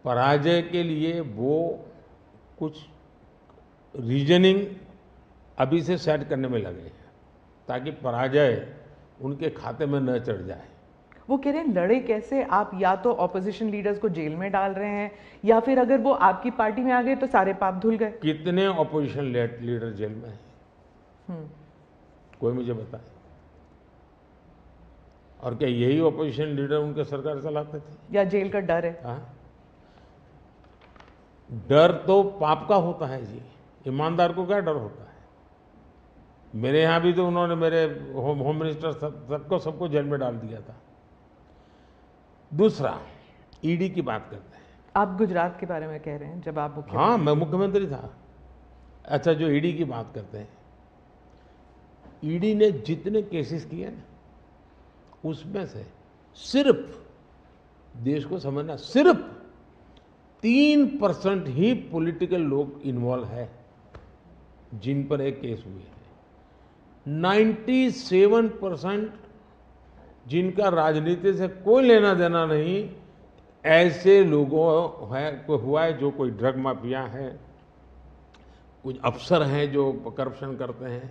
पराजय के लिए वो कुछ रीजनिंग अभी से सेट करने में लगे हैं ताकि पराजय उनके खाते में न चढ़ जाए। वो कह रहे हैं लड़े कैसे आप? या तो ऑपोजिशन लीडर्स को जेल में डाल रहे हैं, या फिर अगर वो आपकी पार्टी में आ गए तो सारे पाप धुल गए। कितने ऑपोजिशन लीडर जेल में हैं? कोई मुझे बताए। और क्या यही ऑपोजिशन लीडर उनके सरकार चलाते थे? या जेल का डर है? हाँ, डर तो पाप का होता है जी, ईमानदार को क्या डर होता है? मेरे यहाँ भी तो उन्होंने मेरे होम मिनिस्टर सबको जेल में डाल दिया था। दूसरा, ईडी की बात करते हैं। आप गुजरात के बारे में कह रहे हैं जब आप मुख्यमंत्री? हाँ, मैं मुख्यमंत्री था। अच्छा, जो ईडी की बात करते हैं, ईडी ने जितने केसेस किए ना, उसमें से सिर्फ, देश को समझना, सिर्फ 3% ही पॉलिटिकल लोग इन्वॉल्व है जिन पर एक केस हुए हैं। 97% जिनका राजनीति से कोई लेना देना नहीं, ऐसे लोगों को हुआ है जो कोई ड्रग माफिया है, कुछ अफसर हैं जो करप्शन करते हैं,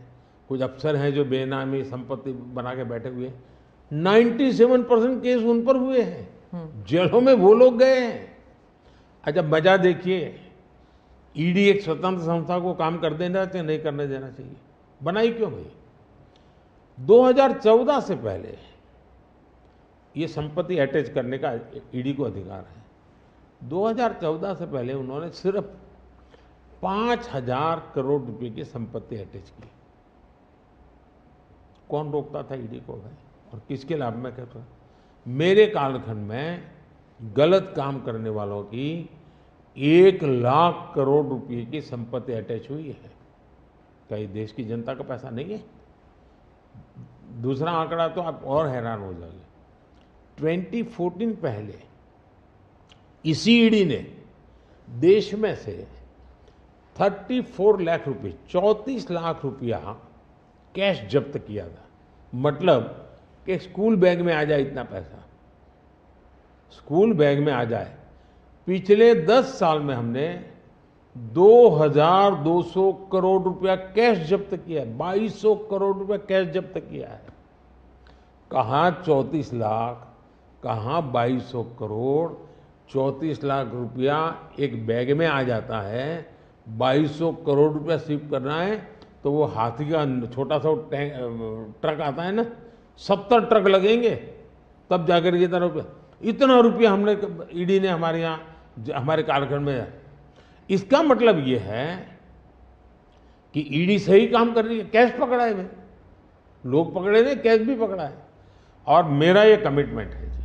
कुछ अफसर हैं जो बेनामी संपत्ति बना के बैठे हुए हैं। 97% केस उन पर हुए हैं, जेलों में वो लोग गए हैं। अच्छा, मजा देखिए, ईडी एक स्वतंत्र संस्था को काम कर देना चाहिए, नहीं करने देना चाहिए? बनाई क्यों भाई? 2014 से पहले ये संपत्ति अटैच करने का ईडी को अधिकार है। 2014 से पहले उन्होंने सिर्फ 5,000 करोड़ रुपए की संपत्ति अटैच की। कौन रोकता था ईडी को भाई? और किसके लाभ में कहता? मेरे कालखंड में गलत काम करने वालों की 1 लाख करोड़ रुपए की संपत्ति अटैच हुई है। क्या ये देश की जनता का पैसा नहीं है? दूसरा आंकड़ा तो आप और हैरान हो जाओगे। 2014 पहले इसी ईडी ने देश में से 34 लाख रुपए, 34 लाख रुपया कैश जब्त किया था। मतलब कि स्कूल बैग में आ जाए इतना पैसा, स्कूल बैग में आ जाए। पिछले 10 साल में हमने 2,200 करोड़ रुपया कैश जब्त किया है, 2,200 करोड़ रुपया कैश जब्त किया है। कहाँ 34 लाख, कहाँ 2,200 करोड़? 34 लाख रुपया एक बैग में आ जाता है, 2,200 करोड़ रुपया सीप करना है तो वो हाथी का छोटा सा ट्रक आता है ना, 70 ट्रक लगेंगे तब जाकर इतना रुपया हमने ईडी ने हमारे यहाँ हमारे कालखंड में। इसका मतलब ये है कि ईडी सही काम कर रही है। कैश पकड़ा है भाई, लोग पकड़े नहीं, कैश भी पकड़ा है। और मेरा ये कमिटमेंट है जी,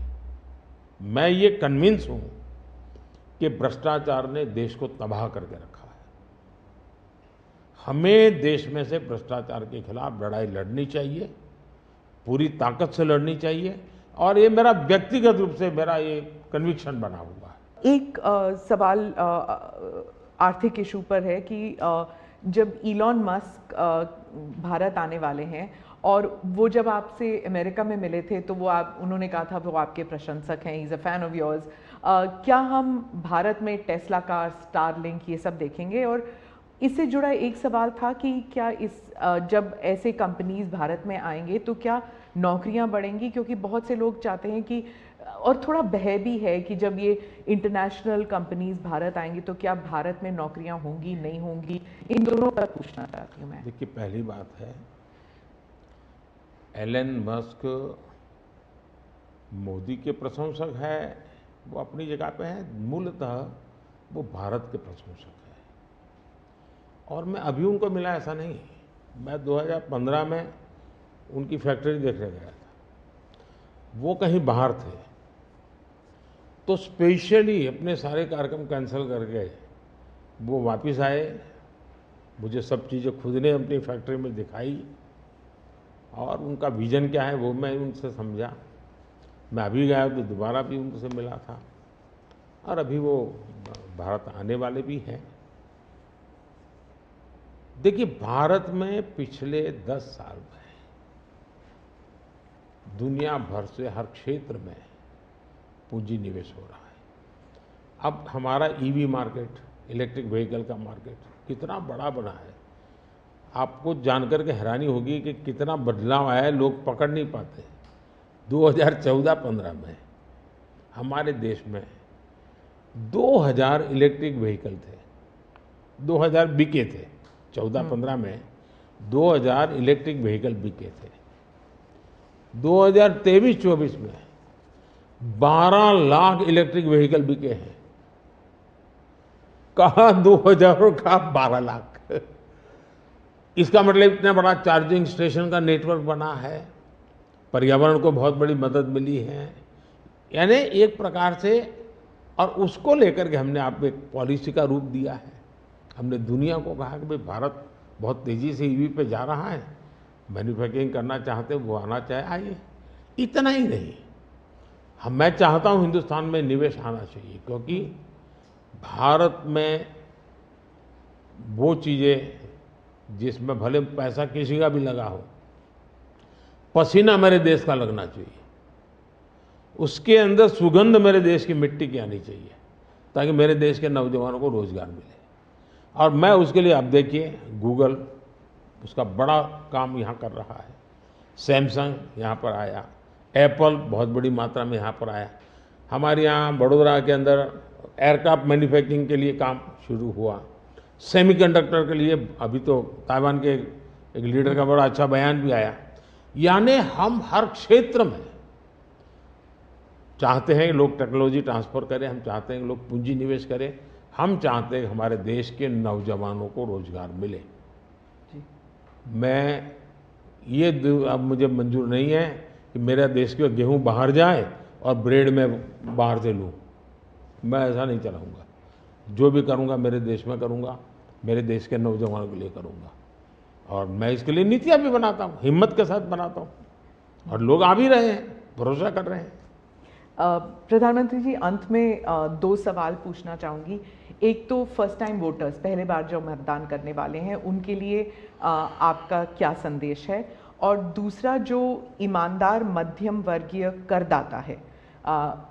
मैं ये कन्विंस हूं कि भ्रष्टाचार ने देश को तबाह करके रखा है। हमें देश में से भ्रष्टाचार के खिलाफ लड़ाई लड़नी चाहिए, पूरी ताकत से लड़नी चाहिए। और ये मेरा व्यक्तिगत रूप से मेरा ये कन्विक्शन बना हुआ है। एक सवाल आर्थिक इशू पर है कि जब इलॉन मस्क भारत आने वाले हैं और वो जब आपसे अमेरिका में मिले थे तो उन्होंने कहा था वो आपके प्रशंसक हैं, is a fan of yours. क्या हम भारत में टेस्ला कार, स्टारलिंक ये सब देखेंगे? और इससे जुड़ा एक सवाल था कि क्या जब ऐसे कंपनीज भारत में आएंगे तो क्या नौकरियां बढ़ेंगी? क्योंकि बहुत से लोग चाहते हैं कि, और थोड़ा भय भी है कि जब ये इंटरनेशनल कंपनीज भारत आएंगी तो क्या भारत में नौकरियां होंगी, नहीं होंगी? इन दोनों पर पूछना चाहती हूँ मैं। देखिए, पहली बात है, एलन मस्क मोदी के प्रशंसक है, वो अपनी जगह पे है। मूलतः वो भारत के प्रशंसक है और मैं अभी उनको मिला ऐसा नहीं। मैं 2015 में उनकी फैक्ट्री देखने गया था, वो कहीं बाहर थे, तो स्पेशली अपने सारे कार्यक्रम कैंसिल करके वो वापस आए। मुझे सब चीज़ें खुद ने अपनी फैक्ट्री में दिखाई और उनका विजन क्या है वो मैं उनसे समझा। मैं अभी गया तो दोबारा भी उनसे मिला था और अभी वो भारत आने वाले भी हैं। देखिए, भारत में पिछले 10 साल में दुनिया भर से हर क्षेत्र में पूंजी निवेश हो रहा है। अब हमारा ईवी मार्केट, इलेक्ट्रिक व्हीकल का मार्केट कितना बड़ा बना है, आपको जानकर के हैरानी होगी कि कितना बदलाव आया है, लोग पकड़ नहीं पाते। 2014-15 में हमारे देश में 2000 इलेक्ट्रिक व्हीकल थे, 2000 बिके थे। 14-15 में 2000 इलेक्ट्रिक व्हीकल बिके थे। 2023-24 में 12 लाख इलेक्ट्रिक व्हीकल बिके हैं। कहा 2000 और कहा 12 लाख। इसका मतलब इतना बड़ा चार्जिंग स्टेशन का नेटवर्क बना है, पर्यावरण को बहुत बड़ी मदद मिली है। यानी एक प्रकार से, और उसको लेकर के हमने आपको एक पॉलिसी का रूप दिया है। हमने दुनिया को कहा कि भाई भारत बहुत तेज़ी से ईवी पे जा रहा है, मैन्युफैक्चरिंग करना चाहते वो आना चाहे आइए। इतना ही नहीं, मैं चाहता हूँ हिंदुस्तान में निवेश आना चाहिए, क्योंकि भारत में वो चीज़ें जिसमें भले पैसा किसी का भी लगा हो, पसीना मेरे देश का लगना चाहिए, उसके अंदर सुगंध मेरे देश की मिट्टी की आनी चाहिए, ताकि मेरे देश के नौजवानों को रोजगार मिले। और मैं उसके लिए, आप देखिए, गूगल उसका बड़ा काम यहाँ कर रहा है, सैमसंग यहाँ पर आया, एप्पल बहुत बड़ी मात्रा में यहाँ पर आया। हमारे यहाँ बड़ोदरा के अंदर एयरक्राफ्ट मैन्युफैक्चरिंग के लिए काम शुरू हुआ, सेमीकंडक्टर के लिए अभी तो ताइवान के एक लीडर का बड़ा अच्छा बयान भी आया। यानी हम हर क्षेत्र में चाहते हैं कि लोग टेक्नोलॉजी ट्रांसफ़र करें, हम चाहते हैं कि लोग पूंजी निवेश करें, हम चाहते हैं कि हमारे देश के नौजवानों को रोजगार मिले। जी। मैं ये अब मुझे मंजूर नहीं है कि मेरा देश के गेहूं बाहर जाए और ब्रेड में बाहर से लूँ। मैं ऐसा नहीं चलाऊँगा। जो भी करूँगा मेरे देश में करूँगा, मेरे देश के नौजवानों के लिए करूँगा, और मैं इसके लिए नीतियाँ भी बनाता हूँ, हिम्मत के साथ बनाता हूँ, और लोग आ भी रहे हैं, भरोसा कर रहे हैं। प्रधानमंत्री जी, अंत में 2 सवाल पूछना चाहूँगी। एक तो फर्स्ट टाइम वोटर्स, पहले बार जो मतदान करने वाले हैं, उनके लिए आपका क्या संदेश है? और दूसरा, जो ईमानदार मध्यम वर्गीय करदाता है,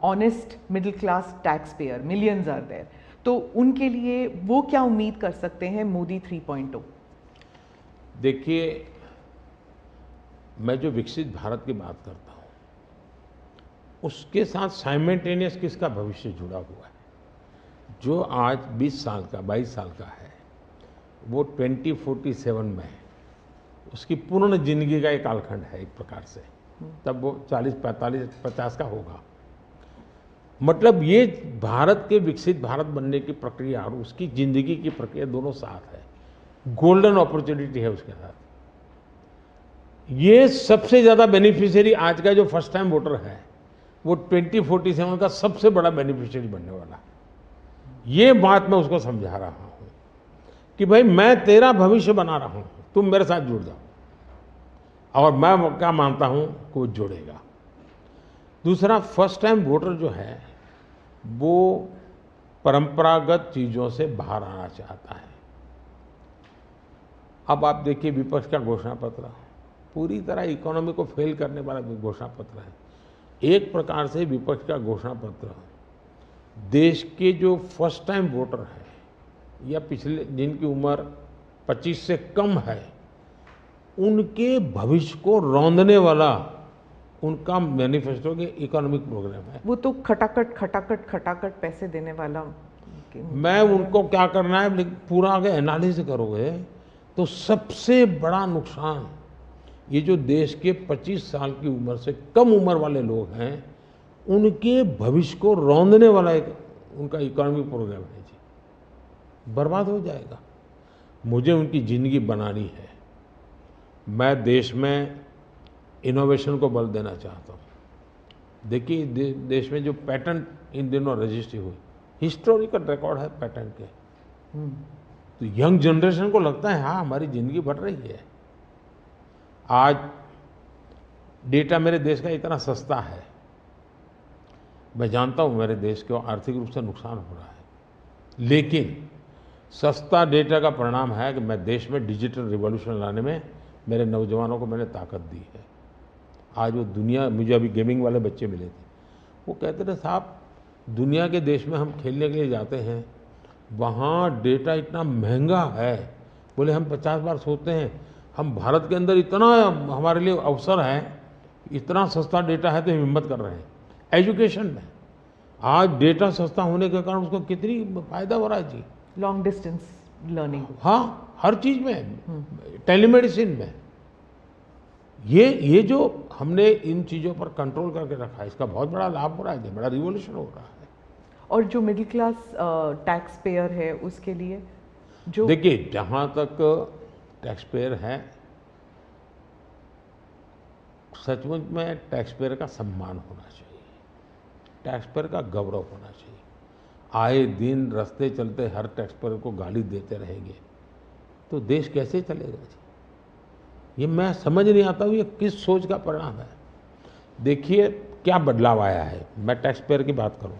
honest middle class tax payer, millions are there, तो उनके लिए वो क्या उम्मीद कर सकते हैं मोदी 3.0? देखिए, मैं जो विकसित भारत की बात करता हूँ, उसके साथ साइमल्टेनियस किसका भविष्य जुड़ा हुआ है? जो आज 20 साल का, 22 साल का है, वो 2047 में है, उसकी पूर्ण जिंदगी का एक कालखंड है एक प्रकार से, तब वो 40, 45, 50 का होगा। मतलब ये भारत के विकसित भारत बनने की प्रक्रिया और उसकी जिंदगी की प्रक्रिया दोनों साथ है, गोल्डन अपॉर्चुनिटी है उसके साथ। ये सबसे ज़्यादा बेनिफिशियरी आज का जो फर्स्ट टाइम वोटर है, वो 2047 का सबसे बड़ा बेनिफिशियरी बनने वाला है। ये बात मैं उसको समझा रहा हूँ कि भाई मैं तेरा भविष्य बना रहा हूँ, तुम मेरे साथ जुड़ जाओ, और मैं क्या मानता हूँ कि वो जुड़ेगा। दूसरा, फर्स्ट टाइम वोटर जो है वो परंपरागत चीज़ों से बाहर आना चाहता है। अब आप देखिए विपक्ष का घोषणा पत्र पूरी तरह इकोनॉमी को फेल करने वाला घोषणा पत्र है। एक प्रकार से विपक्ष का घोषणा पत्र देश के जो फर्स्ट टाइम वोटर हैं या पिछले जिनकी उम्र 25 से कम है उनके भविष्य को रौंदने वाला उनका मैनिफेस्टो के इकोनॉमिक प्रोग्राम है। वो तो खटाखट खटाखट खटाखट पैसे देने वाला। मैं उनको क्या करना है, लेकिन पूरा अगर एनालिसिस करोगे तो सबसे बड़ा नुकसान ये जो देश के 25 साल की उम्र से कम उम्र वाले लोग हैं उनके भविष्य को रौंदने वाला एक उनका इकोनॉमिक प्रोग्राम है जी, बर्बाद हो जाएगा। मुझे उनकी ज़िंदगी बनानी है। मैं देश में इनोवेशन को बल देना चाहता हूँ। देखिए देश में जो पैटेंट इन दिनों रजिस्ट्री हुई, हिस्टोरिकल रिकॉर्ड है पैटेंट के। तो यंग जनरेशन को लगता है हाँ हमारी ज़िंदगी बढ़ रही है। आज डेटा मेरे देश का इतना सस्ता है, मैं जानता हूँ मेरे देश को आर्थिक रूप से नुकसान हो रहा है, लेकिन सस्ता डेटा का परिणाम है कि मैं देश में डिजिटल रिवॉल्यूशन लाने में मेरे नौजवानों को मैंने ताकत दी है। आज वो दुनिया, मुझे अभी गेमिंग वाले बच्चे मिले थे, वो कहते थे साहब दुनिया के देश में हम खेलने के लिए जाते हैं, वहाँ डेटा इतना महंगा है। बोले हम 50 बार सोचते हैं, हम भारत के अंदर इतना हमारे लिए अवसर है, इतना सस्ता डेटा है तो हम हिम्मत कर रहे हैं। एजुकेशन में आज डेटा सस्ता होने के कारण उसको कितनी फायदा हो रहा है जी। लॉन्ग डिस्टेंस लर्निंग, हाँ हर चीज़ में, टेलीमेडिसिन में। ये जो हमने इन चीज़ों पर कंट्रोल करके रखा है, इसका बहुत बड़ा लाभ हो रहा है, बड़ा रिवॉल्यूशन हो रहा है। और जो मिडिल क्लास टैक्स पेयर है उसके लिए जो, देखिए जहाँ तक टैक्स पेयर है, सचमुच में टैक्स पेयर का सम्मान होना चाहिए, टैक्स पेयर का गौरव होना चाहिए। आए दिन रास्ते चलते हर टैक्स पेयर को गाली देते रहेंगे तो देश कैसे चलेगा जी? ये मैं समझ नहीं आता हूँ ये किस सोच का परिणाम है। देखिए क्या बदलाव आया है। मैं टैक्स पेयर की बात करूँ,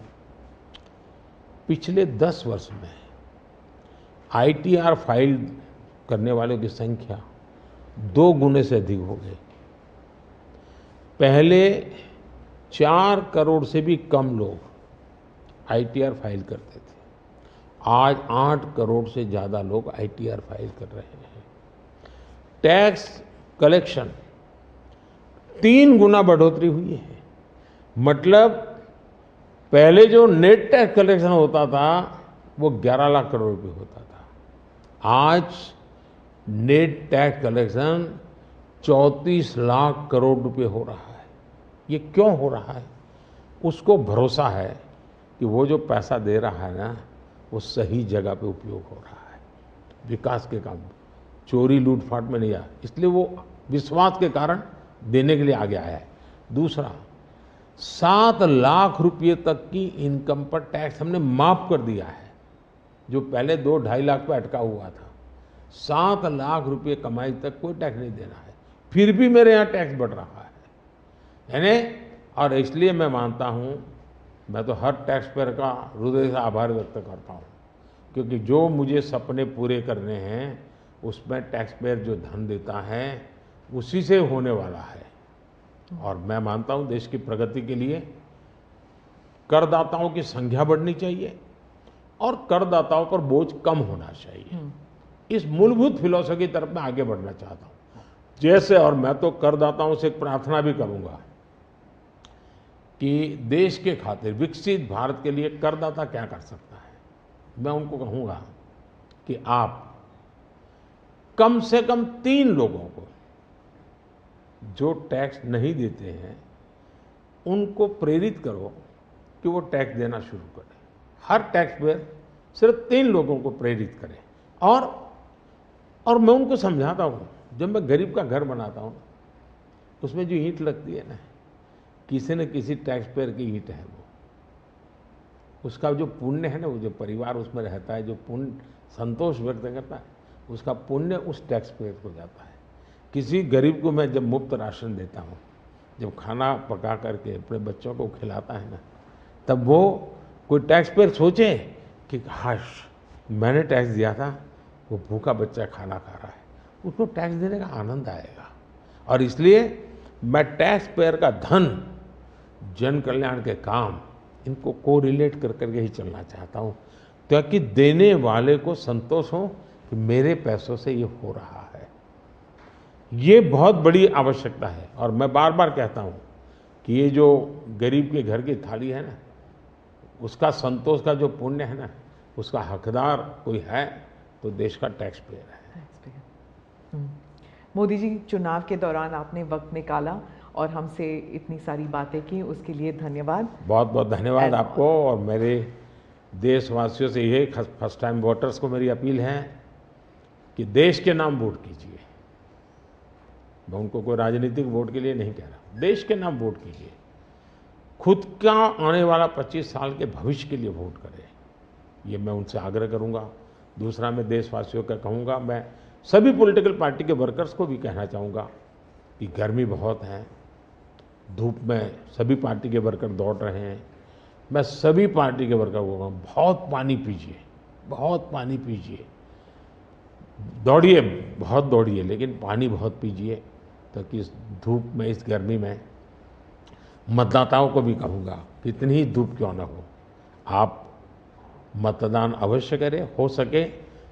पिछले 10 वर्ष में ITR फाइल करने वालों की संख्या 2 गुने से अधिक हो गई। पहले 4 करोड़ से भी कम लोग ITR फाइल करते थे, आज 8 करोड़ से ज़्यादा लोग ITR फाइल कर रहे हैं। टैक्स कलेक्शन 3 गुना बढ़ोतरी हुई है। मतलब पहले जो नेट टैक्स कलेक्शन होता था वो 11 लाख करोड़ रुपए होता था, आज net tax collection 34 lakh crore रुपए हो रहा है। ये क्यों हो रहा है? उसको भरोसा है कि वो जो पैसा दे रहा है ना वो सही जगह पे उपयोग हो रहा है, विकास के काम, चोरी लूटफाट में नहीं आया, इसलिए वो विश्वास के कारण देने के लिए आगे आया है। दूसरा, 7 लाख रुपये तक की इनकम पर टैक्स हमने माफ कर दिया है, जो पहले 2-2.5 लाख पे अटका हुआ था। 7 लाख रुपये कमाई तक कोई टैक्स नहीं देना है, फिर भी मेरे यहाँ टैक्स बढ़ रहा है। यानी, और इसलिए मैं मानता हूँ, मैं तो हर टैक्स पेयर का हृदय से आभार व्यक्त करता हूँ, क्योंकि जो मुझे सपने पूरे करने हैं उसमें टैक्स पेयर जो धन देता है उसी से होने वाला है। और मैं मानता हूँ देश की प्रगति के लिए करदाताओं की संख्या बढ़नी चाहिए और करदाताओं पर बोझ कम होना चाहिए। इस मूलभूत फिलॉसफी की तरफ मैं आगे बढ़ना चाहता हूँ। जैसे, और मैं तो करदाताओं से एक प्रार्थना भी करूँगा कि देश के खातिर, विकसित भारत के लिए करदाता क्या कर सकता है। मैं उनको कहूँगा कि आप कम से कम 3 लोगों को जो टैक्स नहीं देते हैं उनको प्रेरित करो कि वो टैक्स देना शुरू करें। हर टैक्स पेयर सिर्फ 3 लोगों को प्रेरित करें। और मैं उनको समझाता हूँ, जब मैं गरीब का घर बनाता हूँ उसमें जो ईंट लगती है ना, किसी न किसी टैक्स पेयर की ईंट है, वो उसका जो पुण्य है ना, वो जो परिवार उसमें रहता है, जो पुण्य संतोष व्यक्त करता है, उसका पुण्य उस टैक्स पेयर को जाता है। किसी गरीब को मैं जब मुफ्त राशन देता हूँ जब खाना पका करके अपने बच्चों को खिलाता है ना, तब वो कोई टैक्स पेयर सोचे कि हाश मैंने टैक्स दिया था, वो भूखा बच्चा खाना खा रहा है, उसको टैक्स देने का आनंद आएगा। और इसलिए मैं टैक्स पेयर का धन, जन कल्याण के काम, इनको कोरिलेट कर करके ही चलना चाहता हूँ, ताकि देने वाले को संतोष हो कि मेरे पैसों से ये हो रहा है। ये बहुत बड़ी आवश्यकता है। और मैं बार बार कहता हूँ कि ये जो गरीब के घर की थाली है ना, उसका संतोष का जो पुण्य है ना, उसका हकदार कोई है तो देश का टैक्स पेयर है। मोदी जी, चुनाव के दौरान आपने वक्त निकाला और हमसे इतनी सारी बातें की, उसके लिए धन्यवाद। बहुत बहुत धन्यवाद आपको। और मेरे देशवासियों से ये फर्स्ट टाइम वोटर्स को मेरी अपील है कि देश के नाम वोट कीजिए। मैं उनको कोई राजनीतिक वोट के लिए नहीं कह रहा, देश के नाम वोट कीजिए। खुद का आने वाला 25 साल के भविष्य के लिए वोट करें, ये मैं उनसे आग्रह करूंगा। दूसरा, मैं देशवासियों का कहूँगा, मैं सभी पॉलिटिकल पार्टी के वर्कर्स को भी कहना चाहूँगा कि गर्मी बहुत है, धूप में सभी पार्टी के वर्कर दौड़ रहे हैं। मैं सभी पार्टी के वर्कर को कहूँगा, बहुत पानी पीजिए, बहुत पानी पीजिए, दौड़िए, बहुत दौड़िए, लेकिन पानी बहुत पीजिए, ताकि इस धूप में, इस गर्मी में मतदाताओं को भी कहूँगा कि इतनी ही धूप क्यों ना हो, आप मतदान अवश्य करें। हो सके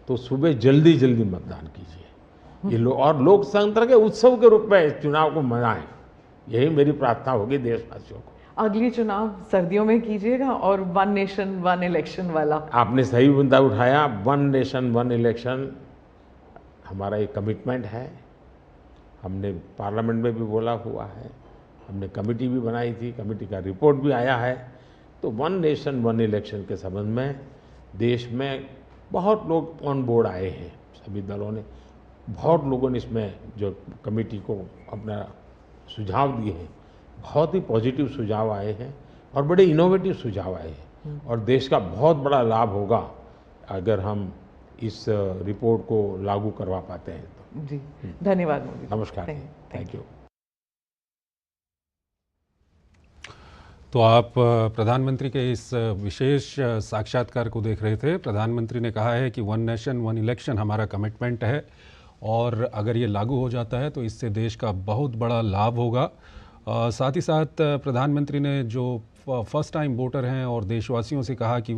तो सुबह जल्दी जल्दी मतदान कीजिए। ये और लोकतंत्र के उत्सव के रूप में चुनाव को मनाएं, यही मेरी प्रार्थना होगी देशवासियों को। अगली चुनाव सर्दियों में कीजिएगा और 1 नेशन 1 इलेक्शन वाला। आपने सही मुद्दा उठाया। 1 नेशन 1 इलेक्शन हमारा एक कमिटमेंट है। हमने पार्लियामेंट में भी बोला हुआ है, हमने कमेटी भी बनाई थी, कमेटी का रिपोर्ट भी आया है। तो 1 नेशन 1 इलेक्शन के संबंध में देश में बहुत लोग ऑन बोर्ड आए हैं, सभी दलों ने, बहुत लोगों ने इसमें जो कमेटी को अपना सुझाव दिए हैं, बहुत ही पॉजिटिव सुझाव आए हैं और बड़े इनोवेटिव सुझाव आए हैं। और देश का बहुत बड़ा लाभ होगा अगर हम इस रिपोर्ट को लागू करवा पाते हैं तो। जी, धन्यवाद मोदी। नमस्कार, थैंक यू। तो आप प्रधानमंत्री के इस विशेष साक्षात्कार को देख रहे थे। प्रधानमंत्री ने कहा है कि 1 नेशन 1 इलेक्शन हमारा कमिटमेंट है और अगर ये लागू हो जाता है तो इससे देश का बहुत बड़ा लाभ होगा। साथ ही साथ प्रधानमंत्री ने जो फर्स्ट टाइम वोटर हैं और देशवासियों से कहा कि